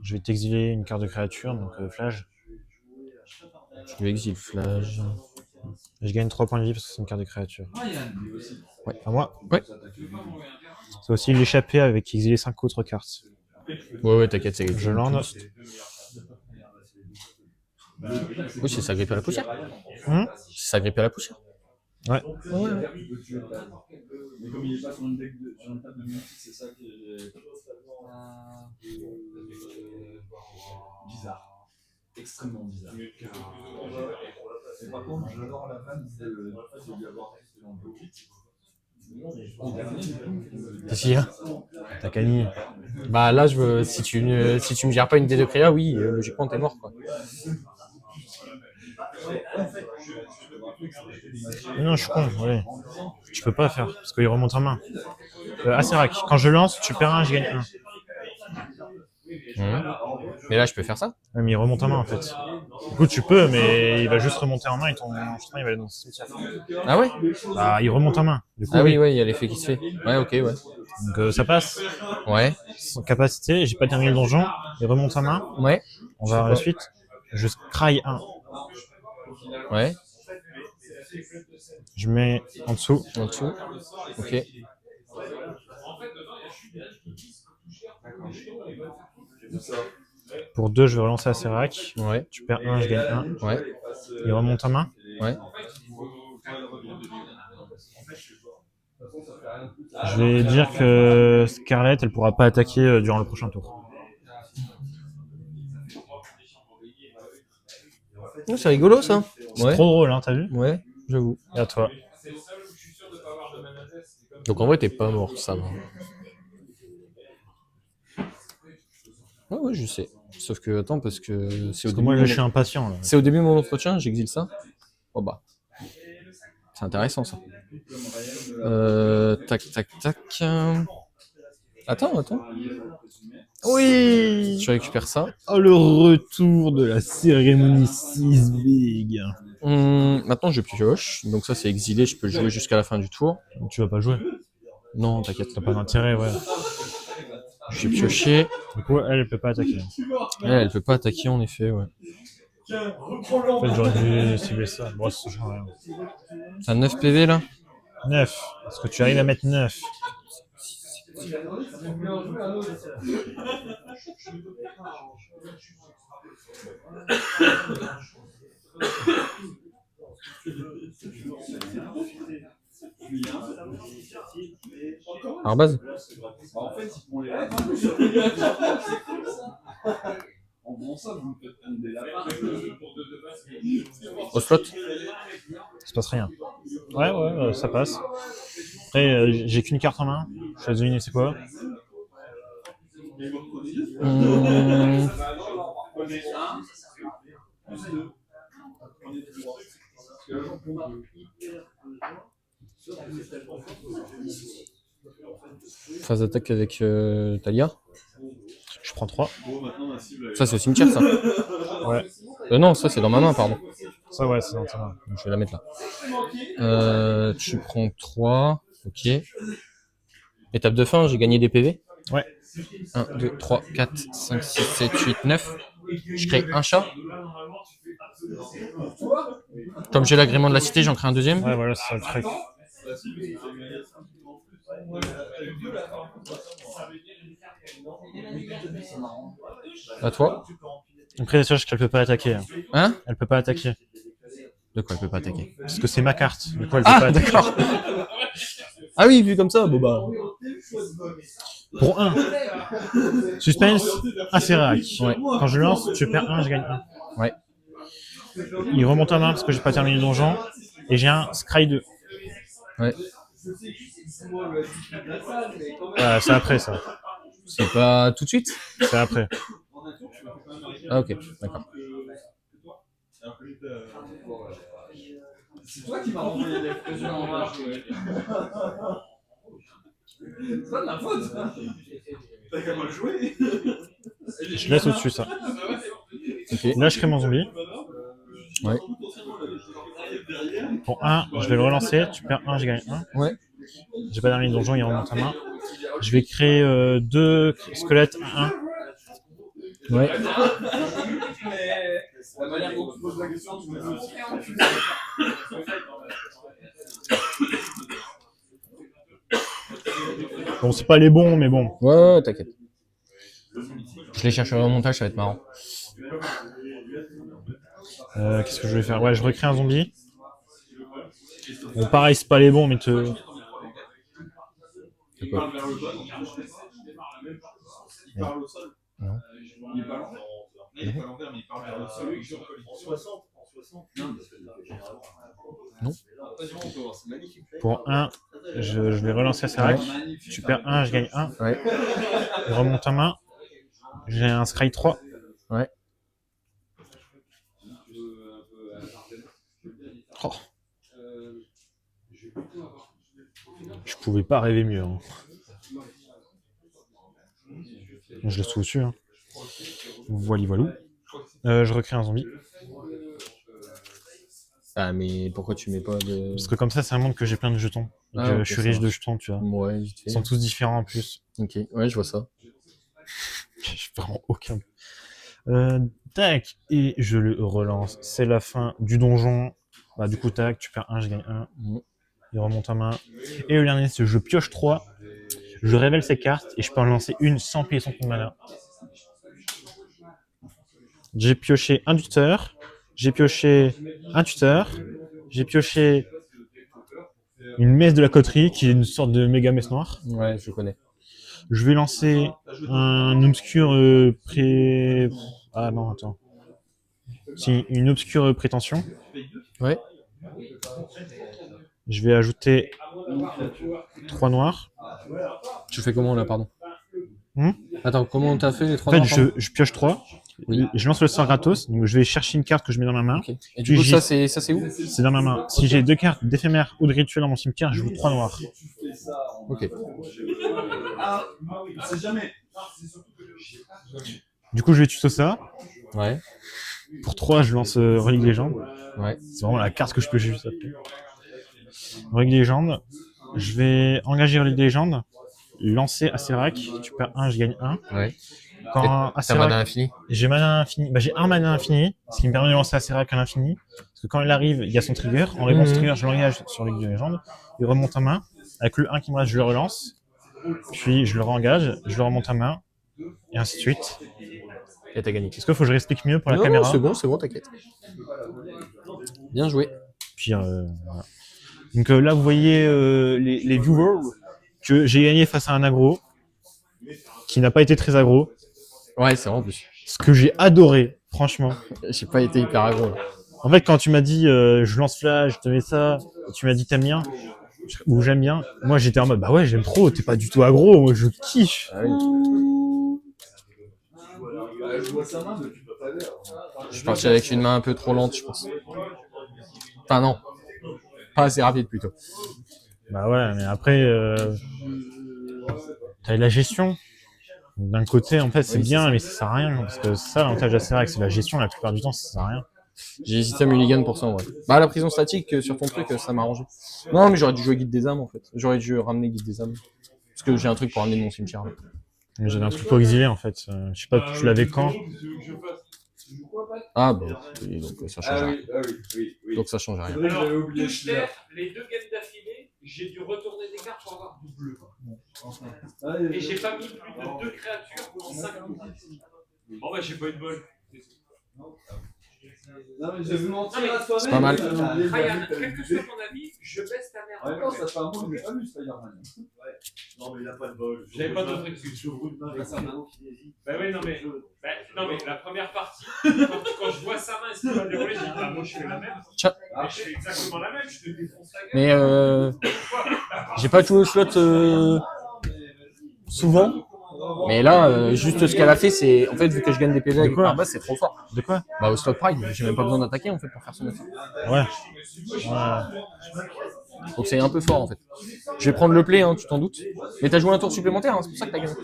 Speaker 2: je vais t'exiler une carte de créature, donc Flash.
Speaker 4: Je vais exil Flash.
Speaker 2: Je gagne 3 points de vie parce que c'est une carte de créature.
Speaker 4: Ouais.
Speaker 2: À moi.
Speaker 4: Ouais.
Speaker 2: C'est aussi l'échapper avec exiler 5 autres cartes.
Speaker 4: Ouais, t'inquiète, c'est.
Speaker 2: Je lande.
Speaker 4: Oui, c'est s'agripper à la poussière. C'est s'agripper à la poussière.
Speaker 2: Ouais.
Speaker 3: Mais comme il est pas sur une table de musique, c'est ça qui est bizarre. Extrêmement bizarre. Et par contre, j'adore la vanne de lui avoir resté dans le bloc.
Speaker 2: Qu'est-ce qu'il y a? T'as Camille.
Speaker 4: Bah là, si tu me gères pas une D2 créa, oui, logiquement t'es mort quoi.
Speaker 2: Non, je suis con, ouais. Tu peux pas faire, parce qu'il remonte en main. Acerac, quand je lance, tu perds 1, je gagne 1.
Speaker 4: Mais là, je peux faire ça?
Speaker 2: Ouais, mais il remonte en main en fait. Du coup, tu peux, mais il va juste remonter en main et ton chemin il va aller dans ce cimetière.
Speaker 4: Ah ouais?
Speaker 2: Bah, il remonte en main. Du coup,
Speaker 4: Ah oui, ouais, il y a l'effet qui se fait. Ouais, ok, ouais.
Speaker 2: Donc ça passe.
Speaker 4: Ouais.
Speaker 2: Sans capacité, j'ai pas terminé le donjon. Il remonte en main.
Speaker 4: Ouais.
Speaker 2: On va à la suite. Je cry 1.
Speaker 4: Ouais.
Speaker 2: Je mets en dessous.
Speaker 4: En dessous. Ok.
Speaker 2: Pour 2, je vais relancer Acerac.
Speaker 4: Ouais.
Speaker 2: Tu perds 1, je gagne 1.
Speaker 4: Ouais.
Speaker 2: Il remonte en main.
Speaker 4: Ouais.
Speaker 2: Je vais dire que Scarlett, elle pourra pas attaquer durant le prochain tour.
Speaker 4: Oh, c'est rigolo ça.
Speaker 2: C'est
Speaker 4: Ouais.
Speaker 2: trop drôle, hein, t'as vu?
Speaker 4: Ouais, j'avoue.
Speaker 2: Et à toi.
Speaker 4: Donc en vrai, t'es pas mort, ça va. Ouais, ouais, je sais. Sauf que, attends, parce que c'est au
Speaker 2: Parce que
Speaker 4: début.
Speaker 2: moi, là, je suis impatient. Là.
Speaker 4: C'est au début de mon entretien, j'exile ça. Oh bah. C'est intéressant ça. Tac, tac, tac. Attends.
Speaker 2: Oui.
Speaker 4: Tu récupères ça.
Speaker 2: Oh, le retour de la cérémonie 6 big.
Speaker 4: Maintenant, je pioche. Donc ça, c'est exilé. Je peux jouer jusqu'à la fin du tour.
Speaker 2: Tu vas pas jouer.
Speaker 4: Non, t'inquiète.
Speaker 2: T'as pas d'intérêt, ouais.
Speaker 4: J'ai pioché.
Speaker 2: Du coup, elle peut pas attaquer.
Speaker 4: Elle peut pas attaquer, en effet, ouais.
Speaker 2: En fait, j'aurais dû cibler ça. Bon, ça change rien.
Speaker 4: T'as 9 PV, là?
Speaker 2: 9. Est-ce que tu arrives à mettre 9?
Speaker 4: Arbaz?
Speaker 3: En fait, ils font les en bon ça, vous me faites prendre des lapins.
Speaker 4: Au slot?
Speaker 2: Il se passe rien. Ouais, ça passe. Après, j'ai qu'une carte en main. Je vais deviner c'est quoi.
Speaker 4: Phase d'attaque avec Talia.
Speaker 2: Je prends 3.
Speaker 4: Ça, c'est au cimetière, ça?
Speaker 2: Ouais.
Speaker 4: Non, ça, c'est dans ma main, pardon.
Speaker 2: Ça, ouais, c'est dans ta main.
Speaker 4: Je vais la mettre là. Tu prends 3. Ok. Étape de fin, j'ai gagné des PV.
Speaker 2: Ouais.
Speaker 4: 1, 2, 3, 4, 5, 6, 7, 8, 9. Je crée un chat. Comme j'ai l'agrément de la cité, j'en crée un deuxième.
Speaker 2: Ouais, voilà, c'est ça le truc.
Speaker 4: À toi.
Speaker 2: Après, sache qu'elle peut pas attaquer.
Speaker 4: Hein?
Speaker 2: Elle peut pas attaquer.
Speaker 4: De quoi elle peut pas attaquer?
Speaker 2: Parce que c'est ma carte. Du coup, elle peut pas attaquer.
Speaker 4: D'accord. Ah oui, vu comme ça, bon bah.
Speaker 2: Pour 1. Suspense, assez réac.
Speaker 4: Ouais.
Speaker 2: Quand je lance, tu perds 1, je gagne 1.
Speaker 4: Ouais.
Speaker 2: Il remonte à main parce que j'ai pas terminé le donjon. Et j'ai un Scry 2.
Speaker 4: Ouais.
Speaker 2: C'est après ça.
Speaker 4: C'est pas tout de suite?
Speaker 2: C'est après.
Speaker 4: Ah ok, d'accord.
Speaker 3: C'est toi qui m'as envoyé l'explosion en marche. C'est pas de ma faute. T'as qu'à mal jouer.
Speaker 2: Je laisse au-dessus ça.
Speaker 4: Ok.
Speaker 2: Là, je crée mon zombie.
Speaker 4: Ouais.
Speaker 2: Pour 1, je vais le relancer. Tu perds 1, je gagne 1.
Speaker 4: Ouais.
Speaker 2: J'ai pas terminé le donjon, il remonte à main. Je vais créer 2 squelettes à 1.
Speaker 4: Ouais.
Speaker 3: La manière dont tu poses la question, tu me dis aussi.
Speaker 2: Bon, c'est pas les bons, mais bon.
Speaker 4: Ouais, t'inquiète. Je les chercherai au montage, ça va être marrant.
Speaker 2: Qu'est-ce que je vais faire? Ouais, je recrée un zombie. Bon, pareil, c'est pas les bons, mais te...
Speaker 4: C'est quoi?
Speaker 3: parle au sol.
Speaker 4: Non.
Speaker 3: Il est pas l'envers. Il est pas l'envers, mais il parle vers le sol. En 60.
Speaker 4: Non.
Speaker 2: Pour 1, je vais relancer à Serac. Tu perds 1, je gagne 1.
Speaker 4: Ouais.
Speaker 2: Il remonte à main. J'ai un Scry 3.
Speaker 4: Ouais.
Speaker 2: Oh. Je pouvais pas rêver mieux. Hein. Je laisse tout dessus. Hein. Voilou. Je recrée un zombie.
Speaker 4: Ah mais pourquoi tu mets pas de...
Speaker 2: Parce que comme ça, c'est un monde que j'ai plein de jetons. Donc,
Speaker 4: Ah, okay,
Speaker 2: je suis riche de jetons, tu vois.
Speaker 4: Ouais, vite fait.
Speaker 2: Ils sont tous différents en plus.
Speaker 4: Ok, ouais, je vois ça.
Speaker 2: J'ai vraiment aucun. Tac, et je le relance. C'est la fin du donjon. Bah, du coup, tac, tu perds 1, je gagne 1. Il remonte à main. Et le dernier, c'est je pioche 3. Je révèle ces cartes et je peux en lancer une sans payer son compte de mana. J'ai pioché un tuteur. J'ai pioché un tuteur. J'ai pioché une messe de la coterie qui est une sorte de méga messe noire.
Speaker 4: Ouais, je connais.
Speaker 2: Je vais lancer un obscur Ah non, attends. Si, une obscure prétention.
Speaker 4: Ouais.
Speaker 2: Je vais ajouter 3 noirs.
Speaker 4: Tu fais comment là, pardon?
Speaker 2: Hmm?
Speaker 4: Attends, comment t'as fait les 3
Speaker 2: En fait, je pioche 3.
Speaker 4: Oui.
Speaker 2: Je lance le sort gratos. Donc je vais chercher une carte que je mets dans ma main.
Speaker 4: Okay. Et du coup, ça c'est où?
Speaker 2: C'est dans ma main. Si j'ai 2 cartes d'éphémère ou de rituel dans mon cimetière, je joue 3 noirs.
Speaker 4: Ok.
Speaker 3: Ah, c'est jamais.
Speaker 2: Du coup, je vais tuto ça.
Speaker 4: Ouais.
Speaker 2: Pour 3, je lance Relique Légende.
Speaker 4: Ouais.
Speaker 2: C'est vraiment la carte que je peux juste appeler. Relique Légende. Je vais engager Relique Légende. Lancer Acererak. Tu perds 1, je gagne 1.
Speaker 4: Ouais.
Speaker 2: Quand
Speaker 4: T'as
Speaker 2: Acererak,
Speaker 4: mana infini.
Speaker 2: j'ai mana infini. Bah, j'ai un mana infini, ce qui me permet de lancer Acererak à l'infini. Parce que quand il arrive, il y a son trigger. En répondant au trigger, je l'engage sur Relique Légende. Il remonte en main. Avec le 1 qui me reste, je le relance. Puis je le réengage, je le remonte en main. Et ainsi de suite.
Speaker 4: Et t'as gagné.
Speaker 2: Est-ce qu'il faut que je réexplique mieux pour la
Speaker 4: Non,
Speaker 2: caméra?
Speaker 4: c'est bon, t'inquiète. Bien joué.
Speaker 2: Puis, voilà. Donc là, vous voyez les viewers que j'ai gagné face à un aggro qui n'a pas été très aggro.
Speaker 4: Ouais, c'est vrai en plus.
Speaker 2: Ce que j'ai adoré, franchement.
Speaker 4: J'ai pas été hyper aggro. Là.
Speaker 2: En fait, quand tu m'as dit je lance flash, je te mets ça, et tu m'as dit t'aimes bien ou j'aime bien, moi j'étais en mode bah ouais, j'aime trop, t'es pas du tout aggro, moi je kiffe.
Speaker 4: Ah oui.
Speaker 3: Je vois sa main depuis tout à l'heure.
Speaker 4: Je suis parti avec une main un peu trop lente, je pense. Enfin non. Pas assez rapide plutôt.
Speaker 2: Bah ouais, mais après, t'as la gestion. D'un côté, en fait, c'est
Speaker 4: Oui,
Speaker 2: bien,
Speaker 4: c'est ça.
Speaker 2: mais ça sert à rien. Parce que ça, l'avantage d'Acerac, c'est la gestion. La plupart du temps, ça sert à rien.
Speaker 4: J'ai hésité à mulligan pour ça en vrai. Bah la prison statique sur ton truc, ça m'a arrangé. Non mais j'aurais dû jouer guide des âmes en fait. J'aurais dû ramener guide des âmes. Parce que j'ai un truc pour ramener mon cimetière. Là.
Speaker 2: Mais j'avais un truc pour exiler, en fait. Je sais pas, tu l'avais quand?
Speaker 4: Ah bah oui, donc ça change
Speaker 3: Ah
Speaker 4: rien.
Speaker 3: oui.
Speaker 4: Donc ça change rien.
Speaker 3: C'est vrai que j'avais
Speaker 5: Alors,
Speaker 3: oublié
Speaker 5: touche terre, les deux games d'affilée, j'ai dû retourner des cartes pour avoir du bleu. Et j'ai pas mis plus de 2 créatures en 5 tours. Bon bah j'ai pas eu de bol.
Speaker 3: Non, mais je vais vous mentir
Speaker 5: Non, mais
Speaker 3: à toi-même.
Speaker 4: c'est pas mal.
Speaker 5: Ryan, quel que soit ton avis, je baisse ta mère.
Speaker 3: Ouais, non, ça fait un moment que je l'ai pas vu, Spider-Man.
Speaker 6: Non, mais il a pas de bol.
Speaker 5: J'avais pas d'autre excuse. Bah ouais, non mais la première partie, quand je vois sa main et ce qu'il va dérouler, je dis bah moi je fais la même.
Speaker 4: Tiens.
Speaker 5: Ah, je fais exactement la même, je te défonce la gueule.
Speaker 4: Mais j'ai pas joué au slot souvent. Mais là, juste ce qu'elle a fait, c'est en fait vu que je gagne des PV avec
Speaker 2: quoi
Speaker 4: Arba, c'est trop fort.
Speaker 2: De quoi?
Speaker 4: Bah au slot pride, j'ai même pas besoin d'attaquer en fait pour faire son effet.
Speaker 2: Ouais.
Speaker 4: Donc c'est un peu fort en fait. Je vais prendre le play, hein, tu t'en doutes. Mais t'as joué un tour supplémentaire, hein, c'est pour ça que t'as gagné.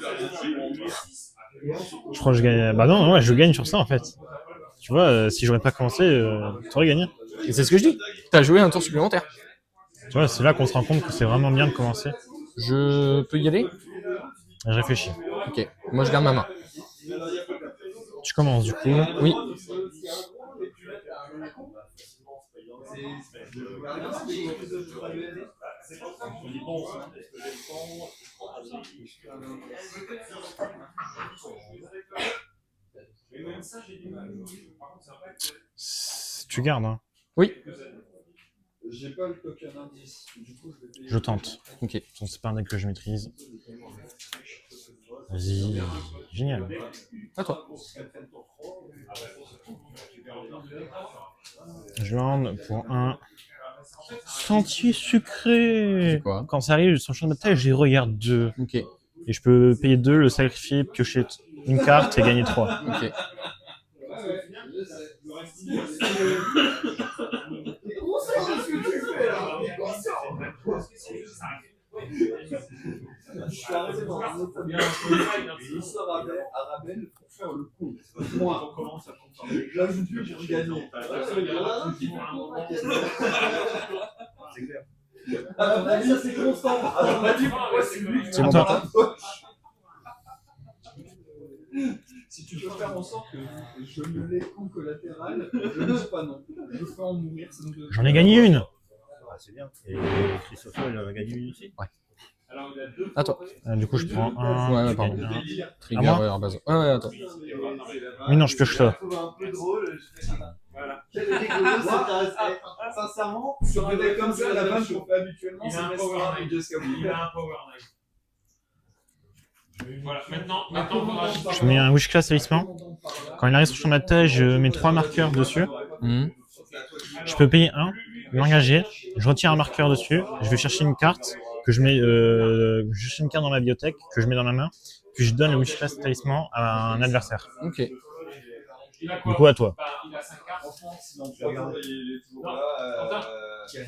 Speaker 2: Je crois que je gagne. Bah non, ouais, je gagne sur ça, en fait. Tu vois, si j'aurais pas commencé, t'aurais gagné.
Speaker 4: Et c'est ce que je dis. T'as joué un tour supplémentaire.
Speaker 2: Tu vois, c'est là qu'on se rend compte que c'est vraiment bien de commencer.
Speaker 4: Je peux y aller?
Speaker 2: Je réfléchis.
Speaker 4: Ok. Moi je garde ma main.
Speaker 2: Tu commences, du coup.
Speaker 4: Oui.
Speaker 2: Tu gardes, hein.
Speaker 4: Oui.
Speaker 3: J'ai pas le token indice. Du coup, je vais payer.
Speaker 2: Je tente.
Speaker 4: Ok.
Speaker 2: De toute façon, c'est pas un deck que je maîtrise. Vas-y. Génial.
Speaker 4: À toi.
Speaker 2: Je lande pour un sentier sucré.
Speaker 4: C'est quoi?
Speaker 2: Quand ça arrive sur le champ de bataille, j'y regarde 2.
Speaker 4: Ok.
Speaker 2: Et je peux payer 2, le sacrifier, piocher une carte et gagner 3.
Speaker 4: Ok.
Speaker 3: Je suis arrivé dans un autre bien. Je sors à Rabel pour faire le coup. Moi, là, je dis pour gagner. C'est clair. À mon avis, ça c'est constant. À mon avis, pourquoi c'est lui qui
Speaker 4: C'est mon
Speaker 3: dans
Speaker 2: bâton.
Speaker 3: la poche. Si tu peux faire en sorte que je me l'ai coup collatéral, je ne dis pas non. Je fais en mourir.
Speaker 2: J'en ai gagné une.
Speaker 6: C'est bien. Et Christophe, il en a gagné une aussi.
Speaker 4: À toi.
Speaker 2: Du coup, je prends un.
Speaker 4: Ouais, pardon.
Speaker 2: Un.
Speaker 4: Trigger,
Speaker 2: moi
Speaker 4: ouais, base. Ouais, attends.
Speaker 2: Mais non, je pioche ça.
Speaker 3: un peu drôle.
Speaker 5: Voilà.
Speaker 3: Quel rigolo, c'est sincèrement, sur un deck comme ça, la vanne qu'on fait habituellement,
Speaker 5: Il a
Speaker 3: c'est
Speaker 5: un
Speaker 3: reste
Speaker 5: power
Speaker 3: un
Speaker 5: knight.
Speaker 3: de Scabou.
Speaker 5: Il a un power knight. Voilà, maintenant on va rajouter.
Speaker 2: Je mets un Wish Class talisman. Quand il arrive sur son bataille, je mets 3 marqueurs dessus.
Speaker 4: Mhm.
Speaker 2: Je peux payer 1, m'engager. Je retire un marqueur dessus. Je vais chercher une carte que je mets. Je cherche une carte dans ma bibliothèque que je mets dans la main. Puis je donne le Wish Class talisman à un adversaire.
Speaker 4: Ok.
Speaker 5: Il a
Speaker 2: Du
Speaker 5: quoi?
Speaker 2: coup, à toi.
Speaker 5: Bah, il a 5 cartes.
Speaker 3: Franchement, si dans 3 ans, il est toujours là.
Speaker 5: Quentin, c'est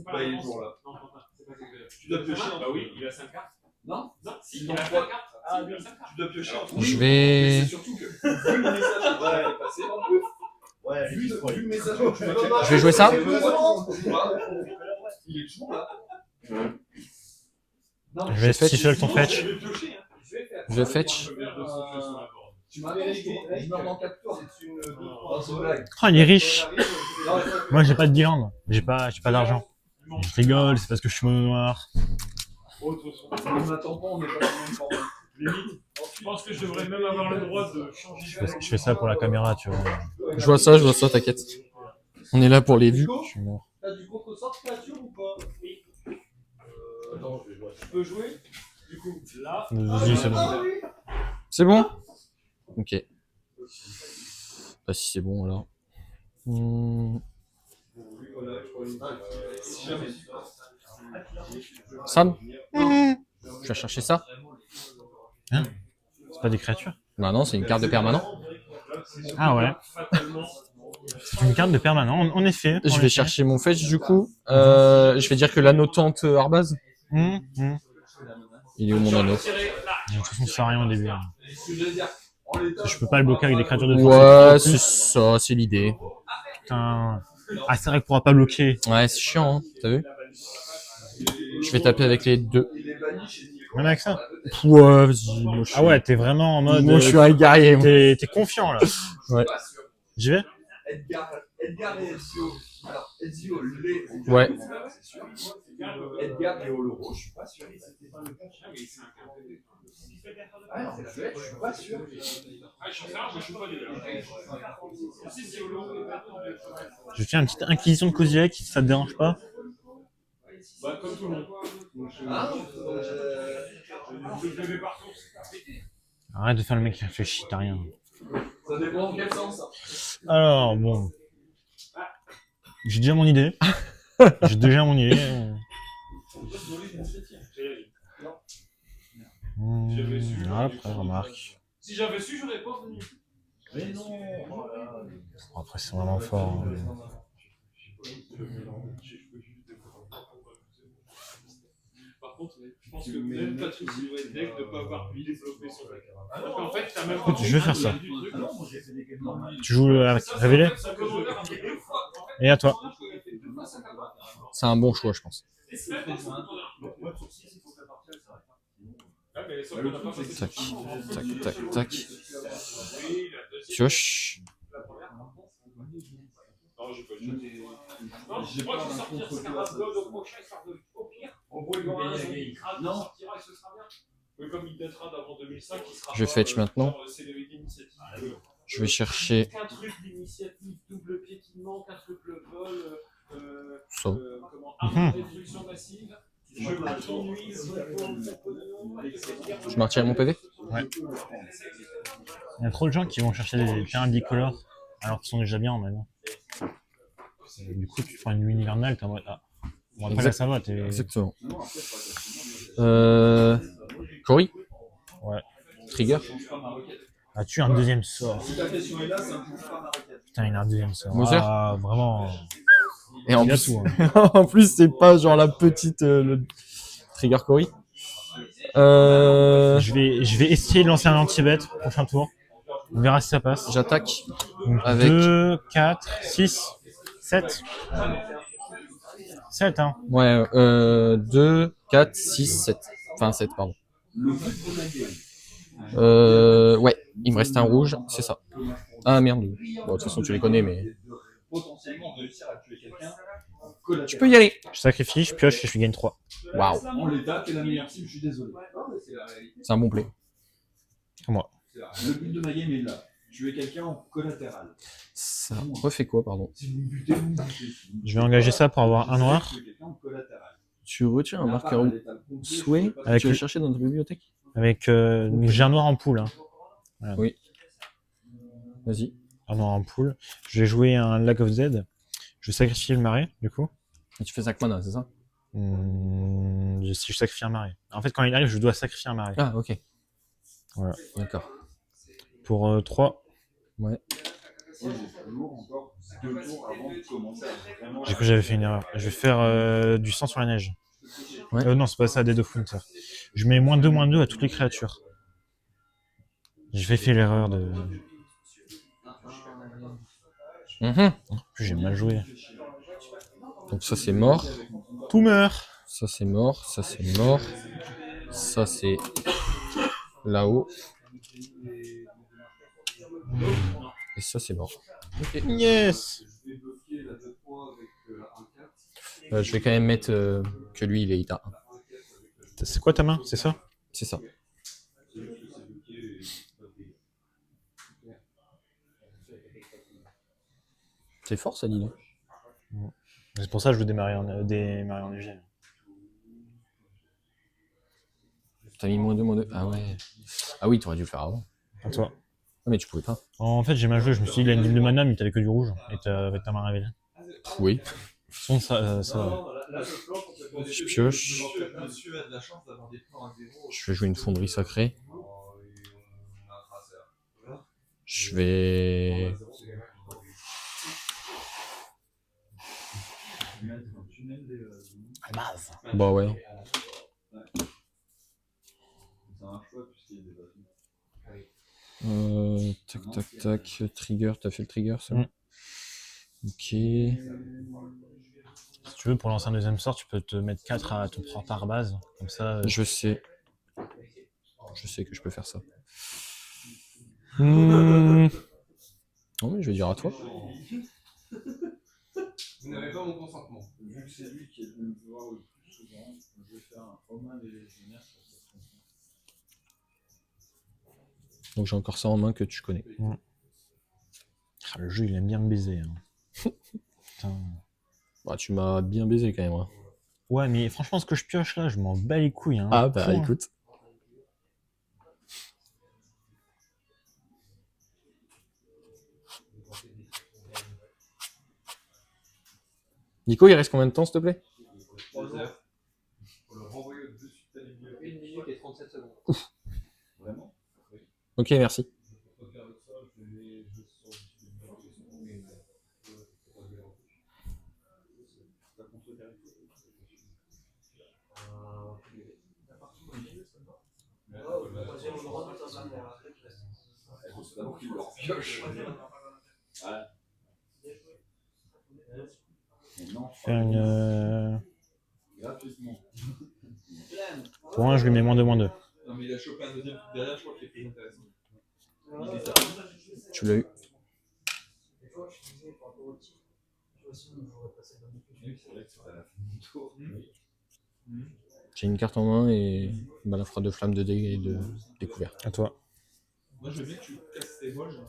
Speaker 5: pas
Speaker 3: Bah,
Speaker 5: la
Speaker 3: il est
Speaker 5: réponse.
Speaker 3: toujours là.
Speaker 5: Non, Quentin, c'est pas quelque chose.
Speaker 3: Tu dois piocher.
Speaker 5: Bah oui, il a 5 cartes.
Speaker 3: Non.
Speaker 5: Non, si,
Speaker 3: Il
Speaker 5: il
Speaker 3: en
Speaker 5: a
Speaker 3: faut
Speaker 5: 5 cartes.
Speaker 3: Ah,
Speaker 5: Si, il a
Speaker 3: oui.
Speaker 5: 5 cartes.
Speaker 3: Tu dois piocher en
Speaker 4: Je
Speaker 3: Mais
Speaker 4: vais.
Speaker 3: c'est surtout que, vu le message que tu as passé,
Speaker 6: Ouais,
Speaker 3: vu le message que tu as fait.
Speaker 4: Je vais jouer ça.
Speaker 3: Il est toujours là. Non,
Speaker 2: Je vais
Speaker 4: fetch.
Speaker 2: stiffle ton fetch.
Speaker 5: Je vais piocher, hein. Je vais faire.
Speaker 4: Je fetch.
Speaker 3: Tu m'attends, je meurs dans 4 tours. C'est une. C'est une blague.
Speaker 2: Oh, il est riche.
Speaker 3: Non,
Speaker 2: Moi, j'ai pas de guirlande. J'ai pas d'argent. Je rigole, c'est parce que je suis mono noir.
Speaker 3: on m'attend pas, on n'est pas dans le même format.
Speaker 5: Limite, je pense que je devrais même avoir le droit de changer.
Speaker 2: Je fais ça pour la caméra, tu vois.
Speaker 4: Je vois ça, t'inquiète. On est là pour les vues.
Speaker 2: Je suis mort.
Speaker 3: T'as du contre-sort de créature ou pas? Oui. Attends, je vais jouer. Tu peux jouer? Du coup, là.
Speaker 2: Vas-y, c'est bon.
Speaker 4: C'est bon? Ok. Bah si c'est bon alors. Sam? Je vais chercher ça.
Speaker 2: C'est pas des créatures?
Speaker 4: Bah non, c'est une carte de permanent.
Speaker 2: Ah ouais. C'est une carte de permanent, en effet.
Speaker 4: Je vais chercher mon fetch du coup. Je vais dire que l'anneau tente Arbaz. Il est où mon anneau?
Speaker 2: De toute façon, ça sert à rien au début. Hein. Je peux pas le bloquer avec des créatures de
Speaker 4: Ouais,
Speaker 2: force.
Speaker 4: c'est ça, c'est l'idée.
Speaker 2: Putain. Ah, c'est vrai qu'on pourra pas bloquer.
Speaker 4: Ouais, c'est chiant, hein. T'as vu? Je vais taper avec les deux.
Speaker 2: Même avec ça?
Speaker 4: Ouais, vas-y. Moi, je suis...
Speaker 2: Ah ouais, t'es vraiment en mode.
Speaker 4: Moi, je suis un guerrier. Moi.
Speaker 2: T'es confiant là.
Speaker 4: Ouais.
Speaker 3: J'y vais? Edgar et Ezio. Alors, Ezio,
Speaker 4: Ouais.
Speaker 3: c'est sûr. Edgar et Oloro, je suis pas sûr. Ah, c'est la bête, je suis pas sûr.
Speaker 5: Ah, je suis ça, je suis pas du
Speaker 2: Je fais une petite inquisition de Kozilek, si ça te dérange pas.
Speaker 5: Bah, comme tout le monde.
Speaker 3: Ah,
Speaker 5: Je vais partout.
Speaker 2: Arrête de faire le mec qui réfléchit, t'as rien.
Speaker 3: ça dépend dans quel sens.
Speaker 2: Alors, bon. J'ai déjà mon idée. Après, remarque.
Speaker 5: Si j'avais su, j'aurais pas venu.
Speaker 3: Mais non.
Speaker 2: Bon, après, c'est vraiment fort. Hein.
Speaker 5: Par contre, je pense que même Patrick, il doit être deck de ne pas avoir pu développer son deck. Parce qu'en fait, t'as même
Speaker 2: Écoute, je vais faire ça.
Speaker 3: Non, moi j'ai fait des games normales.
Speaker 2: Tu joues avec Révélé? Et à toi.
Speaker 4: C'est un bon choix, je pense. Tac, tac, tac, tac. Pioche.
Speaker 5: Non, j'ai pas le choix. Non, je crois qu'il sortira Scarabgold au prochain, au pire. En gros, il aura un zombie, il sortira et ce sera bien. Mais comme il datera d'avant 2005, il sera
Speaker 4: Je
Speaker 5: pas,
Speaker 4: fetch maintenant.
Speaker 5: célébrité d'initiative.
Speaker 4: Je vais chercher
Speaker 5: Qu'un truc d'initiative, double piétinement, qu'un truc le vol,
Speaker 4: ça.
Speaker 5: comment, arme de destruction massive. Je peux t'ennuyer,
Speaker 4: Je maintiens mon PV.
Speaker 2: Ouais. Il y a trop de gens qui vont chercher des terrains bicolores alors qu'ils sont déjà bien en maintenant. Du coup, tu prends une nuit hivernale, t'es en mode. Ah. Bon, après, là, ça va, t'es.
Speaker 4: Exactement. Cory?
Speaker 2: Ouais.
Speaker 4: Trigger?
Speaker 2: As-tu un deuxième sort?
Speaker 3: Si ta question est là, ça ne bouge pas ma requête.
Speaker 2: Putain, il a un deuxième sort.
Speaker 4: Moser?
Speaker 2: Ah, vraiment.
Speaker 4: Et en
Speaker 2: Il a
Speaker 4: plus,
Speaker 2: tout, hein.
Speaker 4: en plus, c'est pas genre la petite le Trigger Cory.
Speaker 2: Je vais essayer de lancer un anti-bet prochain tour. On verra si ça passe.
Speaker 4: J'attaque
Speaker 2: Donc,
Speaker 4: avec
Speaker 2: 2, 4, 6, 7. 7, hein.
Speaker 4: ouais 2, 4, 6, 7. Enfin 7, pardon. Ouais, il me reste un rouge, c'est ça. Ah merde. Bon, de toute façon, tu les connais, mais
Speaker 3: Potentiellement réussir à tuer quelqu'un.
Speaker 4: tu peux y aller.
Speaker 2: Je sacrifie, je pioche et je gagne 3.
Speaker 4: Waouh,
Speaker 3: En l'état, t'es la meilleure team, je suis désolé.
Speaker 4: c'est un bon play.
Speaker 2: Moi.
Speaker 3: Le but de ma game est là. Tuer quelqu'un en collatéral.
Speaker 4: Ça refait quoi, pardon?
Speaker 3: Si vous me butez, vous me butez.
Speaker 2: Je vais engager ça pour avoir un noir.
Speaker 3: Tuer quelqu'un en collatéral.
Speaker 4: Tu retires un marqueur souhait que
Speaker 2: Avec
Speaker 4: tu vas
Speaker 2: le-
Speaker 4: chercher dans ta bibliothèque?
Speaker 2: Avec j'ai un noir en poule. Hein. Voilà.
Speaker 4: Oui. Vas-y.
Speaker 2: Un noir en poule. Je vais jouer un Lack of Z. Je vais sacrifier le marais, du coup.
Speaker 4: Et tu fais 5 mana, c'est ça?
Speaker 2: Si je sacrifie un marais. En fait, quand il arrive, je dois sacrifier un marais.
Speaker 4: Ah, ok.
Speaker 2: Voilà.
Speaker 4: D'accord.
Speaker 2: Pour 3.
Speaker 4: Ouais.
Speaker 3: J'ai toujours encore 2 tours avant de commencer à vraiment.
Speaker 2: Du coup, j'avais fait une erreur. Je vais faire du sang sur la neige.
Speaker 4: Ouais.
Speaker 2: Non, c'est pas ça, Dead of Winter. Je mets -2/-2 à toutes les créatures. J'ai fait l'erreur de...
Speaker 4: Mhm.
Speaker 2: En plus, j'ai mal joué.
Speaker 4: Donc ça c'est mort.
Speaker 2: Tout meurt.
Speaker 4: Ça c'est mort. Ça c'est mort. Ça c'est là-haut. Et ça c'est mort. Ok.
Speaker 2: Yes.
Speaker 4: Je vais quand même mettre que lui il est Ita.
Speaker 2: C'est quoi ta main? C'est ça?
Speaker 4: C'est ça. C'est fort ça, dis donc.
Speaker 2: C'est pour ça que je veux démarrer en UGL.
Speaker 4: T'as mis -2/-2. Ah ouais. Ah oui, t'aurais dû le faire avant.
Speaker 2: À toi.
Speaker 4: Ah mais tu pouvais pas.
Speaker 2: En fait, j'ai mal joué. Je me suis dit, il a une ligne de mana, mais t'avais que du rouge. Et t'avais ta main révélée.
Speaker 4: Oui.
Speaker 2: Son, ça va.
Speaker 4: Je pioche. Je vais jouer une fonderie sacrée. Je vais... Bah ouais. Tac tac tac. Trigger, t'as fait le trigger ça? Ok.
Speaker 2: Si tu veux, pour lancer un deuxième sort, tu peux te mettre 4 à ton propre par base. Comme ça.
Speaker 4: Je sais. Je sais que je peux faire ça. Non mais je vais dire à toi.
Speaker 3: Vous n'avez pas mon consentement. Vu que c'est lui qui est venu me voir le plus souvent, je vais faire un Romain des légionnaires sur cette fonction.
Speaker 4: Donc j'ai encore ça en main que tu connais.
Speaker 2: Ah, le jeu, il aime bien me baiser. Hein. Putain.
Speaker 4: Bah, tu m'as bien baisé quand même. Hein.
Speaker 2: Ouais, mais franchement, ce que je pioche là, je m'en bats les couilles. Hein.
Speaker 4: Ah bah
Speaker 2: Point.
Speaker 4: écoute. Nico, il reste combien de temps, s'il te plaît?
Speaker 3: 3 heures. Pour le renvoyer au-dessus de ta ligne.
Speaker 5: 1 minute et 37 secondes.
Speaker 3: Vraiment?
Speaker 4: Ok, merci.
Speaker 2: Faire une.
Speaker 3: Gratuitement.
Speaker 2: Pour un, je lui mets -2/-2.
Speaker 3: Non, mais il a chopé un deuxième truc derrière, je crois qu'il est plus intéressant.
Speaker 4: Tu l'as eu. J'ai une carte en main et balafre de flamme de dégâts et de découvert.
Speaker 2: À toi.
Speaker 3: Moi, je veux bien que tu casses tes vols.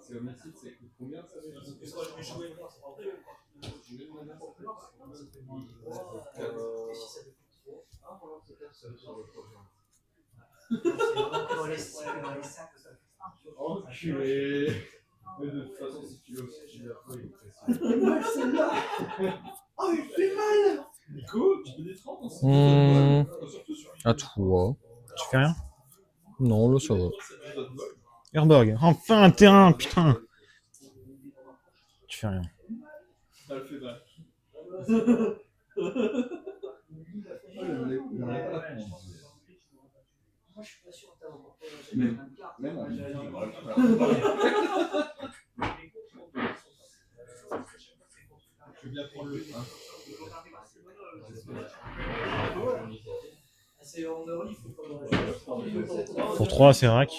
Speaker 3: C'est au même site, c'est combien ça? Enculé. Mais de toute façon, si tu veux aussi, tu l'as pas, il est précis. Oh, il fait mal! Nico, tu fais des 30 en
Speaker 4: À toi.
Speaker 2: Tu fais rien?
Speaker 4: Non, là ça va.
Speaker 2: Herborg. Enfin un terrain, putain! Tu fais rien.
Speaker 3: Ça le fait mal. Même en je vais bien prendre le 1.
Speaker 2: Pour 3, c'est rack.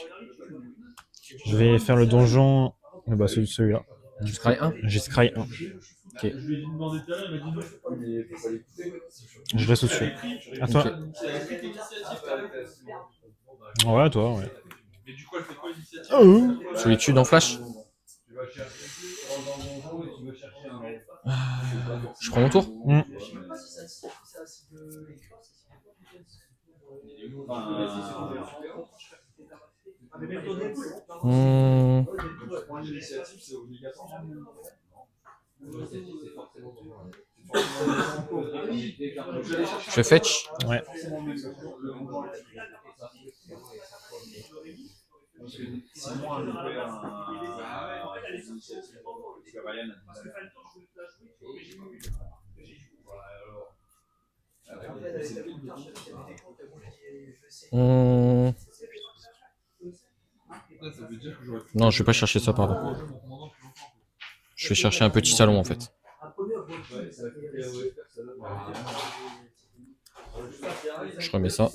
Speaker 2: Je vais faire le donjon. Bah, celui-là.
Speaker 4: Tu scry 1?
Speaker 2: J'ai scry 1.
Speaker 4: Ok.
Speaker 3: Je lui ai demandé tout à l'heure, il m'a dit non. Mais il faut pas l'écouter.
Speaker 2: Je reste au-dessus. À toi. Ouais, à toi, ouais.
Speaker 3: Mais du coup, elle fait quoi l'initiative?
Speaker 4: Solitude en flash.
Speaker 3: Tu vas chercher dans le donjon et tu vas chercher un.
Speaker 4: Je prends mon tour.
Speaker 3: L'initiative, c'est obligatoire.
Speaker 4: Je fetch.
Speaker 2: Ouais.
Speaker 3: Ça veut dire que j'aurais pu.
Speaker 4: Non, je vais pas chercher ça, pardon. Je vais chercher un petit salon en fait. Je remets ça.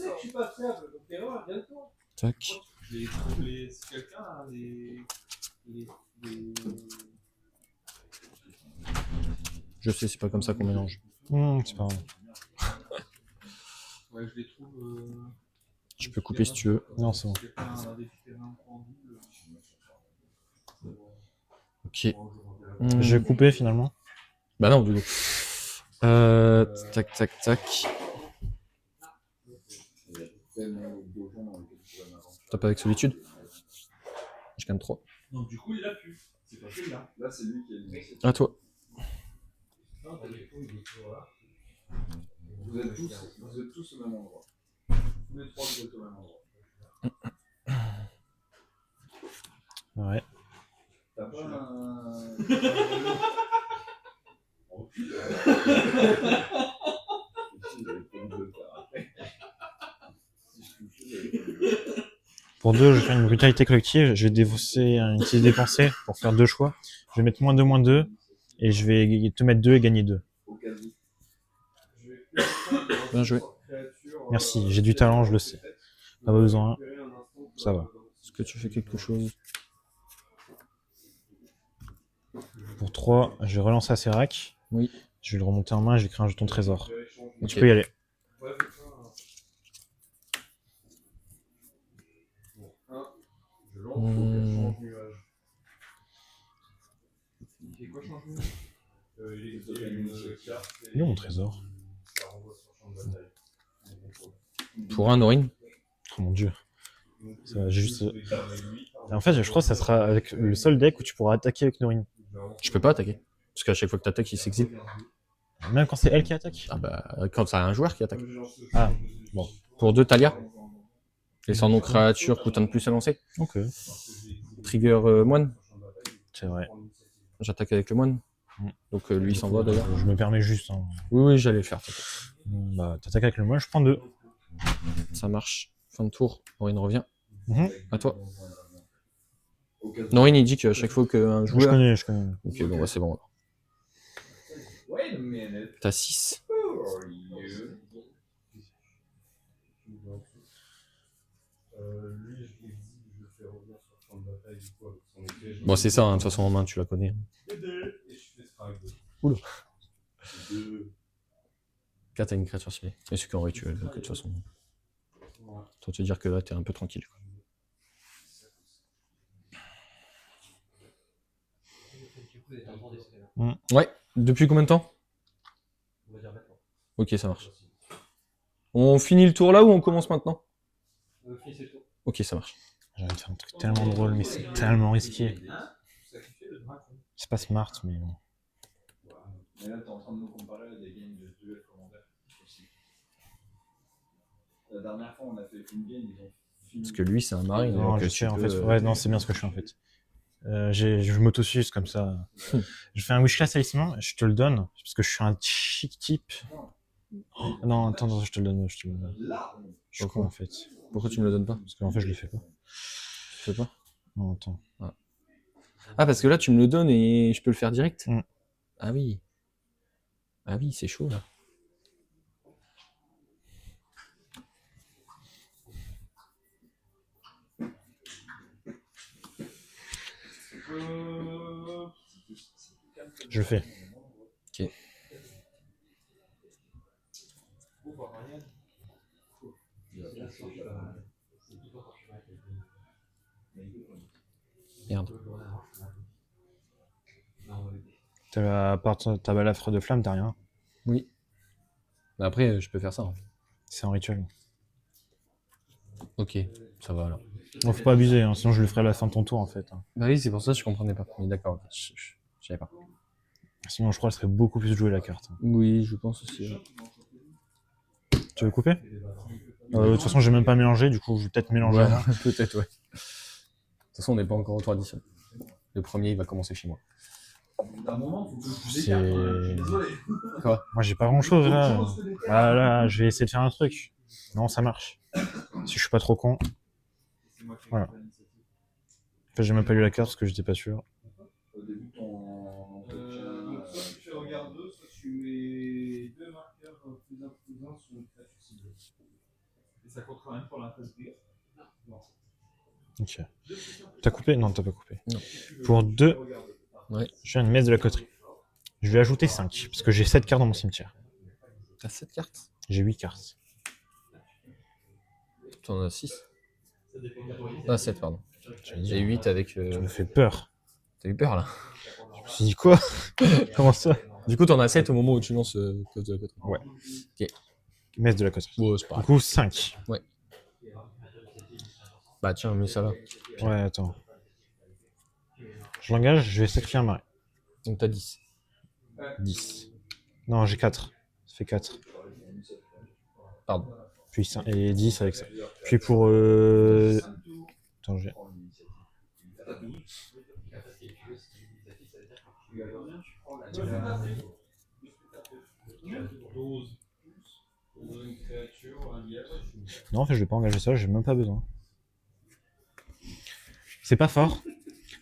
Speaker 4: Tac.
Speaker 3: C'est quelqu'un, hein,
Speaker 4: Je sais, c'est pas comme ça qu'on mélange.
Speaker 2: C'est pas grave.
Speaker 3: Ouais, je les trouve.
Speaker 4: Je peux couper si tu veux.
Speaker 2: Non, c'est bon.
Speaker 4: Ok.
Speaker 2: Je vais couper finalement.
Speaker 4: Bah non, du coup. Tac, tac, tac. T'as pas avec solitude? Je gagne 3.
Speaker 3: Donc du coup, il l'a pu. C'est pas celui-là. Là, c'est lui qui est le.
Speaker 4: À toi.
Speaker 3: Vous êtes tous au même endroit. Tous les trois, vous êtes au même endroit.
Speaker 2: Ouais.
Speaker 3: T'as pas un.
Speaker 2: Pour 2, je vais faire une brutalité collective. Je vais défausser une petite dépensée pour faire 2 choix. Je vais mettre -2, et je vais te mettre 2 et gagner 2.
Speaker 4: Bien joué.
Speaker 2: Merci, j'ai du talent, je le sais. Pas besoin. Ça va.
Speaker 4: Est-ce que tu fais quelque chose?
Speaker 2: Pour 3, je vais relancer à Serac.
Speaker 4: Oui.
Speaker 2: Je vais le remonter en main et je vais créer un jeton trésor.
Speaker 4: Ok.
Speaker 2: Tu peux y aller. Il est où mon trésor?
Speaker 4: Pour un Norin.
Speaker 2: Oh mon dieu. Ça va juste. En fait, je crois que ça sera avec le seul deck où tu pourras attaquer avec Norin.
Speaker 4: Je peux pas attaquer. Parce qu'à chaque fois que t'attaques, il s'exile.
Speaker 2: Même quand c'est elle qui attaque.
Speaker 4: Ah bah, quand t'as un joueur qui attaque.
Speaker 2: Ah, bon.
Speaker 4: Pour 2 Talia. Les sans nom créatures coûtent un de plus à lancer.
Speaker 2: Ok.
Speaker 4: Trigger moine.
Speaker 2: C'est vrai.
Speaker 4: J'attaque avec le moine. Donc lui il s'en va d'ailleurs.
Speaker 2: Je me permets juste. Hein.
Speaker 4: Oui, j'allais le faire.
Speaker 2: Bah, t'attaques avec le moi, je prends 2.
Speaker 4: Ça marche. Fin de tour. Norin revient.
Speaker 2: Mhm.
Speaker 4: À toi. Norin il dit qu'à chaque fois qu'un joueur.
Speaker 2: Je connais.
Speaker 4: Ok, bon, bah, c'est bon. Alors.
Speaker 3: Wait a minute.
Speaker 4: T'as 6.
Speaker 3: Who are you?
Speaker 4: Bon, c'est ça, hein, de toute façon en main, tu la connais. Oula. 4 t'as une créature spé. Et c'est qu'en rituel, donc de toute façon. Toi te dire que là, t'es un peu tranquille. Ouais, depuis combien de temps? Ok, ça marche. On finit le tour là ou on commence maintenant? Ok, ça marche.
Speaker 2: J'ai envie de faire un truc tellement drôle, mais c'est tellement risqué. C'est pas smart, mais bon.
Speaker 3: Mais là, t'es en train de nous comparer à des games de duel commandeur aussi. La dernière fois, on a fait une game, ils ont fini.
Speaker 4: Parce que lui, c'est un marine.
Speaker 2: Non,
Speaker 4: donc
Speaker 2: je sais, en fait. Ouais, non, c'est bien ce que je fais en fait. Je m'auto-suce comme ça. Je fais un wishclass talisman, je te le donne, parce que je suis un chic type. Non, attends, je te le donne. Je suis con en fait.
Speaker 4: Pourquoi tu me le donnes pas?
Speaker 2: Parce qu'en fait, je le fais pas.
Speaker 4: Tu fais pas?
Speaker 2: Non, attends.
Speaker 4: Ah, parce que là, tu me le donnes et je peux le faire direct?
Speaker 2: Mm.
Speaker 4: Ah oui. Ah oui, c'est chaud là.
Speaker 2: Je le fais.
Speaker 4: Ok. Merde.
Speaker 2: T'as balafre de flamme, t'as rien.
Speaker 4: Oui. Mais après, je peux faire ça. Hein.
Speaker 2: C'est un rituel.
Speaker 4: Ok, ça va alors.
Speaker 2: Bon, faut pas abuser, hein, sinon je le ferai à la fin de ton tour en fait.
Speaker 4: Bah oui, c'est pour ça que je comprenais pas. Mais d'accord, ok. Je savais pas.
Speaker 2: Sinon, je crois que ce serait beaucoup plus joué la carte.
Speaker 4: Oui, je pense aussi. Ouais.
Speaker 2: Tu veux couper? De toute façon, j'ai même pas mélangé, du coup, je vais peut-être mélanger.
Speaker 4: Ouais,
Speaker 2: avant.
Speaker 4: peut-être, ouais. De toute façon, on n'est pas encore au 3 addition. Le premier, il va commencer chez moi.
Speaker 3: D'un moment, faut que je vous
Speaker 2: C'est...
Speaker 3: écarte, je suis désolé.
Speaker 2: Moi, j'ai pas grand-chose, là. Ah, là, je vais essayer de faire un truc. Non, ça marche. Si je suis pas trop con. Voilà. En fait, j'ai même pas lu la carte parce que j'étais pas sûr.
Speaker 3: Au début de ton entretien. Soit tu fais regard 2, soit tu mets 2 marqueurs plus un sur une créature ciblée. Et ça compte quand même pour l'infanterie.
Speaker 2: Ok. T'as coupé? Non, t'as pas coupé.
Speaker 4: Non.
Speaker 2: Pour 2,
Speaker 4: Ouais.
Speaker 2: je viens de mettre de la coterie. Je vais ajouter 5, parce que j'ai 7 cartes dans mon cimetière.
Speaker 4: T'as 7 cartes?
Speaker 2: J'ai 8 cartes.
Speaker 4: T'en as 6. Ah, 7, pardon.
Speaker 2: J'allais dire,
Speaker 4: J'ai 8 avec.
Speaker 2: tu me fais peur.
Speaker 4: T'as eu peur là?
Speaker 2: Je me suis dit quoi? Comment ça?
Speaker 4: Du coup, t'en as 7 au moment où tu lances Cause de la Coterie.
Speaker 2: Ouais.
Speaker 4: Ok.
Speaker 2: Messe de la coterie.
Speaker 4: Ouais, c'est
Speaker 2: Du
Speaker 4: pareil.
Speaker 2: coup, 5.
Speaker 4: Bah tiens, mets ça là.
Speaker 2: Ouais, attends. Je l'engage, je vais sacrifier un marais.
Speaker 4: Donc t'as 10.
Speaker 2: 10. Non, j'ai 4. Ça fait 4.
Speaker 4: Pardon.
Speaker 2: Puis 5 et 10 avec ça. Puis pour... Attends, j'ai... Non, en fait, je vais pas engager ça, j'ai même pas besoin. C'est pas fort.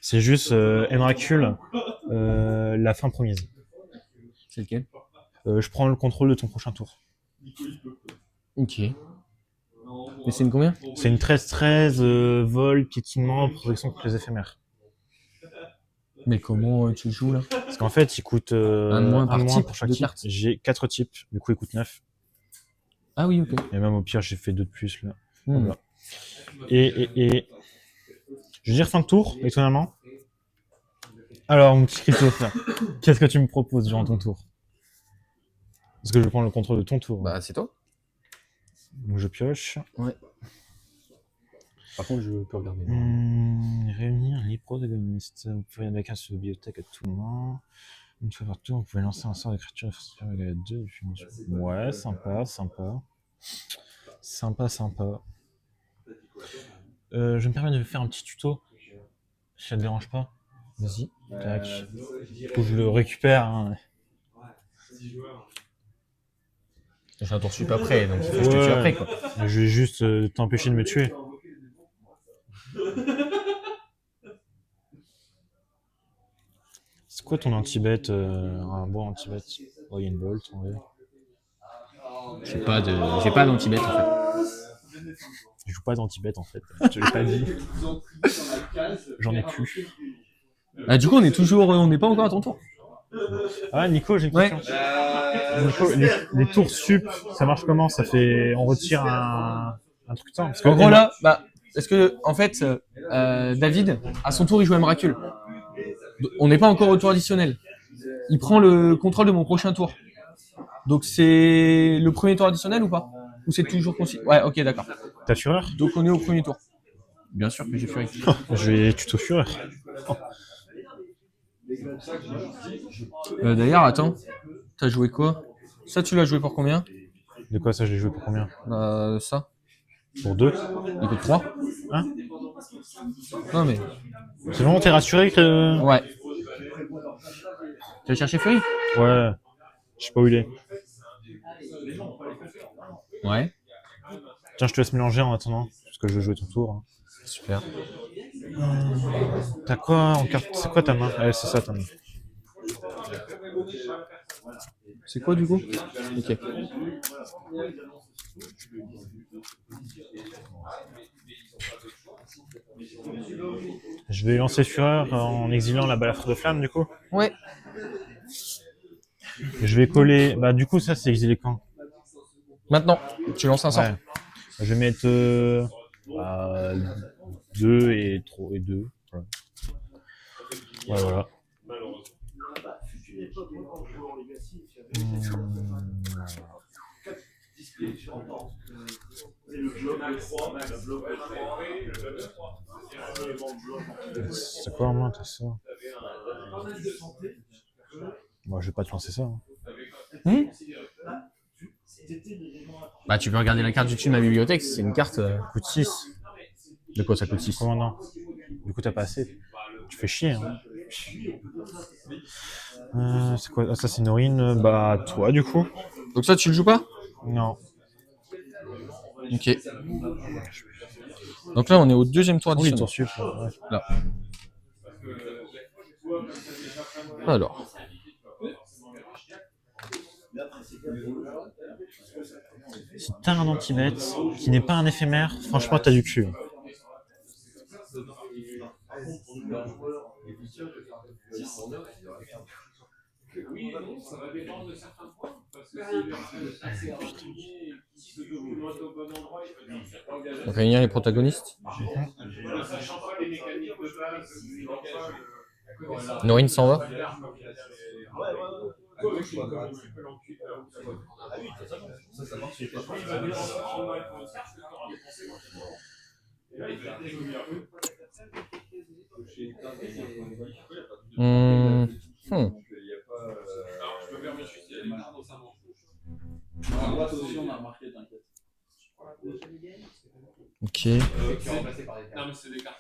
Speaker 2: C'est juste Emrakul, la fin promise.
Speaker 4: C'est lequel?
Speaker 2: Je prends le contrôle de ton prochain tour.
Speaker 4: Ok. Mais c'est une combien?
Speaker 2: C'est une 13-13, vol, piétinement, protection contre les éphémères.
Speaker 4: Mais comment tu joues là?
Speaker 2: Parce qu'en fait, il coûte
Speaker 4: Un de moins par type
Speaker 2: pour chaque
Speaker 4: de
Speaker 2: type.
Speaker 4: carte.
Speaker 2: J'ai 4 types, du coup, il coûte 9.
Speaker 4: Ah oui, ok.
Speaker 2: Et même au pire, j'ai fait 2 de plus là.
Speaker 4: Hmm.
Speaker 2: Voilà. Et je veux dire fin de tour, étonnamment. Alors, mon petit Christophe, là, qu'est-ce que tu me proposes durant ton tour? Parce que je vais prendre le contrôle de ton tour.
Speaker 4: Bah c'est toi.
Speaker 2: Donc je pioche.
Speaker 4: Par contre, je peux regarder.
Speaker 2: Réunir les protagonistes. Vous pouvez avec un sur la bibliothèque à tout moment. Une fois par tour, vous pouvez lancer un sort d'écriture égal à 2. Ouais, sympa, sympa. Sympa, sympa. Je me permets de faire un petit tuto. Si ça te dérange pas.
Speaker 4: Vas-y.
Speaker 2: Tac. Faut que je le récupère. Hein.
Speaker 4: J'ai un tour sup après, donc il faut que je te tue après quoi.
Speaker 2: Je vais juste t'empêcher de me tuer. C'est quoi ton anti-bet un bon anti-bet? Oh, il y a une bolt en vrai.
Speaker 4: J'ai pas d'anti-bet en fait.
Speaker 2: Je joue pas d'anti-bet en fait. Je te l'ai pas dit. J'en ai plus.
Speaker 4: Ah du coup, on n'est pas encore à ton tour.
Speaker 2: Ah Nico, j'ai une
Speaker 4: Ouais.
Speaker 2: question. Nico, les tours sup, ça marche comment? Ça fait, on retire un truc de temps. Parce que
Speaker 4: En gros là, bah, est-ce que en fait, David, à son tour, il joue à Miracle. On n'est pas encore au tour additionnel. Il prend le contrôle de mon prochain tour. Donc c'est le premier tour additionnel ou pas? Ou c'est toujours considéré? Ouais, ok, d'accord.
Speaker 2: t'as fureur?
Speaker 4: Donc on est au premier tour. Bien sûr que j'ai Fury.
Speaker 2: Je vais tuto fureur.
Speaker 4: D'ailleurs, attends, t'as joué quoi? Ça, tu l'as joué pour combien?
Speaker 2: De quoi ça, j'ai joué pour combien?
Speaker 4: Ça.
Speaker 2: Pour 2.
Speaker 4: Il coûte 3.
Speaker 2: Hein?
Speaker 4: Non mais.
Speaker 2: C'est bon, t'es rassuré que...
Speaker 4: Ouais. Tu vas chercher Fury?
Speaker 2: Ouais. Je sais pas où il est.
Speaker 4: Ouais.
Speaker 2: Tiens, je te laisse mélanger en attendant. Parce que je vais jouer ton tour. Hein.
Speaker 4: Super.
Speaker 2: T'as quoi en carte? C'est quoi ta main? Ouais, c'est ça ta main.
Speaker 4: C'est quoi du coup? Ok.
Speaker 2: Je vais lancer fureur en exilant la balafre de flamme du coup.
Speaker 4: Ouais.
Speaker 2: Je vais coller... Bah du coup ça c'est exilé quand?
Speaker 4: Maintenant, tu lances un sort.
Speaker 2: Ouais. Je vais mettre 2 et 2. Voilà. Ouais, voilà. C'est quoi en main, t'as ça? Moi, je vais pas te lancer ça. Hein.
Speaker 4: Bah, tu peux regarder la carte du dessus de ma bibliothèque, c'est une carte.
Speaker 2: Coûte 6.
Speaker 4: De quoi ça coûte 6?
Speaker 2: Comment non? Du coup, t'as pas assez. Tu fais chier. Hein. C'est quoi? Ah, ça, c'est Norine. Bah, toi, du coup.
Speaker 4: Donc ça, tu le joues pas?
Speaker 2: Non.
Speaker 4: Ok. Donc là, on est au deuxième tour
Speaker 2: Oui,
Speaker 4: additionnel.
Speaker 2: tour sup. Ouais.
Speaker 4: Là. Alors.
Speaker 2: Si t'as un anti-bet qui n'est pas un éphémère, franchement, t'as du cul.
Speaker 5: Oui et non, ça va dépendre de certains points. Parce que s'il est assez renseigné et qu'il se documente au bon endroit, il peut faire engager.
Speaker 4: Donc, réunir les protagonistes.
Speaker 5: Voilà, sachant pas les mécaniques de base,
Speaker 4: Norine s'en va. Ok.
Speaker 5: Non, mais c'est des cartes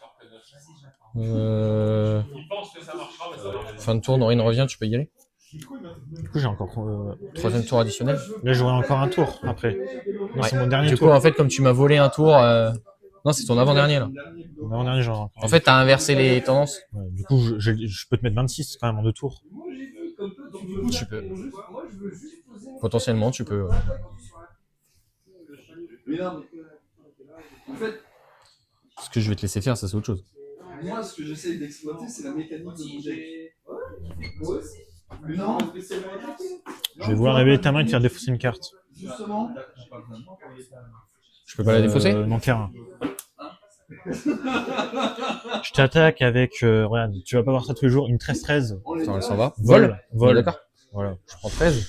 Speaker 5: Ils pensent que ça marchera, mais ça marche.
Speaker 4: Fin de tour, Norine revient, tu peux y aller.
Speaker 2: Du coup, j'ai encore.
Speaker 4: Troisième tour additionnel.
Speaker 2: Là, j'aurai encore un tour après. Non,
Speaker 4: Ouais.
Speaker 2: c'est mon dernier
Speaker 4: Du
Speaker 2: tour.
Speaker 4: coup, en fait, comme tu m'as volé un tour. Non, c'est ton avant-dernier là.
Speaker 2: Mon dernier, j'aurai encore.
Speaker 4: En fait, t'as inversé les tendances.
Speaker 2: Ouais, du coup, je peux te mettre 26 quand même en 2 tours.
Speaker 4: Tu peux. Potentiellement, tu peux.
Speaker 3: Mais non, mais en fait,
Speaker 4: Ce que je vais te laisser faire, ça c'est autre chose.
Speaker 3: moi, ce que j'essaye d'exploiter, c'est la mécanique de mon deck. Mais non,
Speaker 2: Je vais vouloir révéler ta main et te faire défausser une carte.
Speaker 3: justement.
Speaker 4: Je peux pas la défausser?
Speaker 2: Non, terrain. Je t'attaque avec. Regarde, tu vas pas voir ça tous les jours. Une 13-13.
Speaker 4: Attends, elle s'en va.
Speaker 2: Vol.
Speaker 4: On est d'accord.
Speaker 2: Voilà.
Speaker 4: Je prends 13.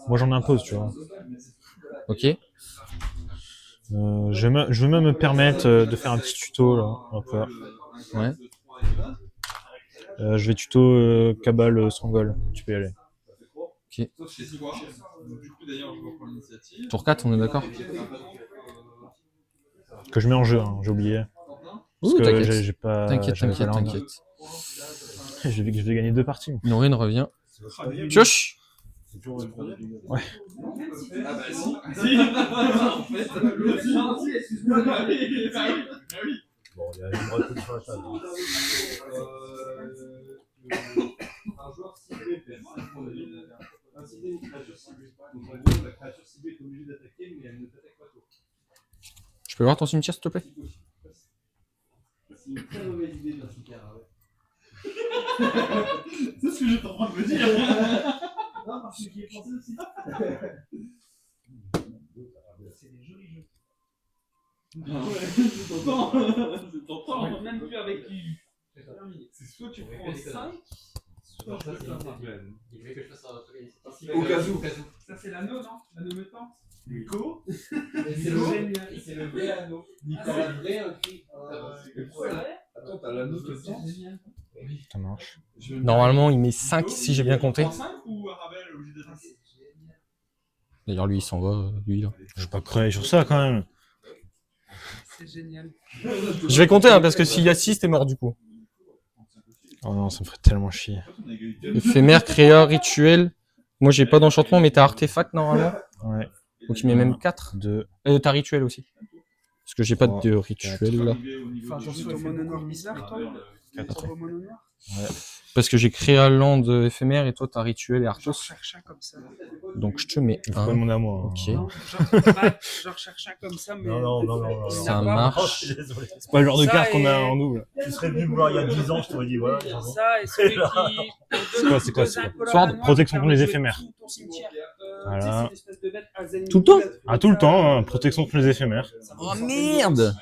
Speaker 2: Moi, j'en impose, tu vois.
Speaker 4: Ok.
Speaker 2: Je veux même me permettre de faire un petit tuto là. Hop.
Speaker 4: Ouais.
Speaker 2: Je vais tuto Cabal Stronghold. Tu peux y aller.
Speaker 3: Sauf chez toi. Du coup, d'ailleurs, je reprends l'initiative.
Speaker 4: Tour 4, on est d'accord.
Speaker 2: Que je mets en jeu, hein, j'ai oublié. Parce
Speaker 4: Ouh,
Speaker 2: que
Speaker 4: t'inquiète.
Speaker 2: j'ai pas.
Speaker 4: T'inquiète,
Speaker 2: j'avais pas
Speaker 4: t'inquiète,
Speaker 2: l'ordre.
Speaker 4: t'inquiète.
Speaker 2: Je vais gagner 2 parties.
Speaker 4: Norine revient. Pioche.
Speaker 2: Ouais.
Speaker 3: Ah bah si. En fait, excuse-moi.
Speaker 6: Bon, il y a une recrue sur la table.
Speaker 3: Un joueur ciblé perd. Inciter une créature ciblée. Donc en gros, la créature ciblée est obligée d'attaquer, mais elle ne t'attaque pas toi.
Speaker 4: Je peux voir ton cimetière, s'il te plaît?
Speaker 3: C'est une très mauvaise idée d'un cimetière. C'est ce que j'étais en train de me dire. Non, parce qu'il est pensé aussi. C'est des jolis jeux. Je t'entends. Même plus avec qui. C'est soit tu prends 5, soit je fais un problème.
Speaker 5: Il fait que je fasse un truc.
Speaker 3: Au cas où.
Speaker 5: Ça, c'est l'anneau, non? L'anneau mutant?
Speaker 3: Nico.
Speaker 5: C'est le vrai anneau.
Speaker 3: Nico.
Speaker 5: C'est le vrai cri.
Speaker 3: Attends, t'as l'anneau de temps.
Speaker 2: Ça marche.
Speaker 4: Normalement, il met 5 si j'ai bien compté.
Speaker 3: 5 ou Arabelle est obligé d'attaquer?
Speaker 4: D'ailleurs, lui, il s'en va. Lui, là.
Speaker 2: Je vais pas créer sur ça quand même.
Speaker 5: C'est génial.
Speaker 4: Je vais compter, hein, parce que s'il y a 6, t'es mort du coup.
Speaker 2: Oh non, ça me ferait tellement chier.
Speaker 4: Éphémère, créa, rituel. Moi, j'ai pas d'enchantement, mais t'as artefact normalement.
Speaker 2: Ouais.
Speaker 4: Donc, il met même 4.
Speaker 2: 2.
Speaker 4: T'as rituel aussi. Parce que j'ai pas de rituel là.
Speaker 3: Enfin, attention, ton mono noir bizarre, toi.
Speaker 2: 4.
Speaker 3: Mono noir.
Speaker 4: Parce que j'ai créa land éphémère et toi t'as rituel et artos.
Speaker 7: Cherche un comme ça.
Speaker 4: Donc je te mets
Speaker 2: Il faut pas
Speaker 4: 1.
Speaker 2: demander à moi.
Speaker 4: Ok.
Speaker 7: Genre cherche un comme ça, mais.
Speaker 6: Non.
Speaker 4: Ça
Speaker 6: Oh,
Speaker 4: marche.
Speaker 6: je suis désolé.
Speaker 2: C'est pas le genre de
Speaker 7: Ça
Speaker 2: carte qu'on a
Speaker 7: et-
Speaker 2: en double.
Speaker 6: Tu serais venu me voir il y a 10 ans, je t'aurais dit voilà.
Speaker 7: Ça et celui qui.
Speaker 2: C'est quoi
Speaker 4: Sword,
Speaker 2: protection contre les éphémères. Voilà.
Speaker 4: Tout le temps?
Speaker 2: Ah, tout le temps, hein, protection contre les éphémères.
Speaker 4: Oh merde!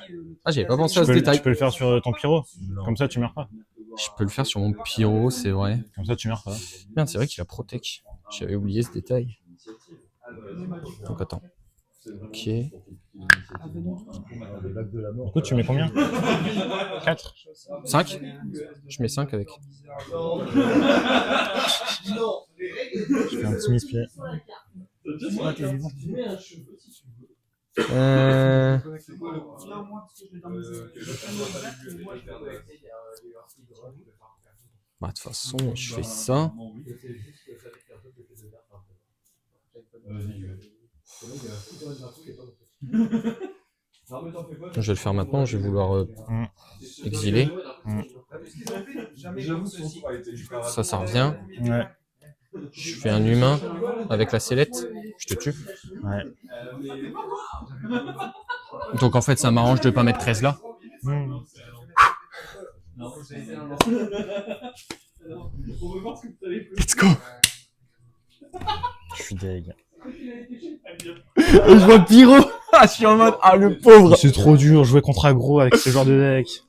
Speaker 4: Ah, j'avais pas pensé à ce
Speaker 2: Tu
Speaker 4: détail.
Speaker 2: peux le faire sur ton pyro.
Speaker 6: Non.
Speaker 2: Comme ça, tu meurs pas.
Speaker 4: Je peux le faire sur mon pyro, c'est vrai.
Speaker 2: Comme ça, tu meurs pas.
Speaker 4: Merde, c'est vrai qu'il a protect. J'avais oublié ce détail. Donc attends. Ok.
Speaker 6: Le lac de la mort.
Speaker 2: Du coup, tu mets combien 4.
Speaker 4: 5? Je mets 5 avec.
Speaker 2: Je fais un petit miss-pied.
Speaker 4: Bah, de toute façon, je fais ça. Je vais le faire maintenant, je vais vouloir exiler. Ça revient.
Speaker 2: Ouais.
Speaker 4: Je fais un humain avec la sellette, je te tue.
Speaker 2: Ouais.
Speaker 4: Donc en fait, ça m'arrange de pas mettre 13 là. Let's go.
Speaker 2: Je suis deg.
Speaker 4: Je vois Pyro. Je suis en mode, ah le pauvre.
Speaker 2: C'est trop dur, jouer contre aggro avec ce genre de deck.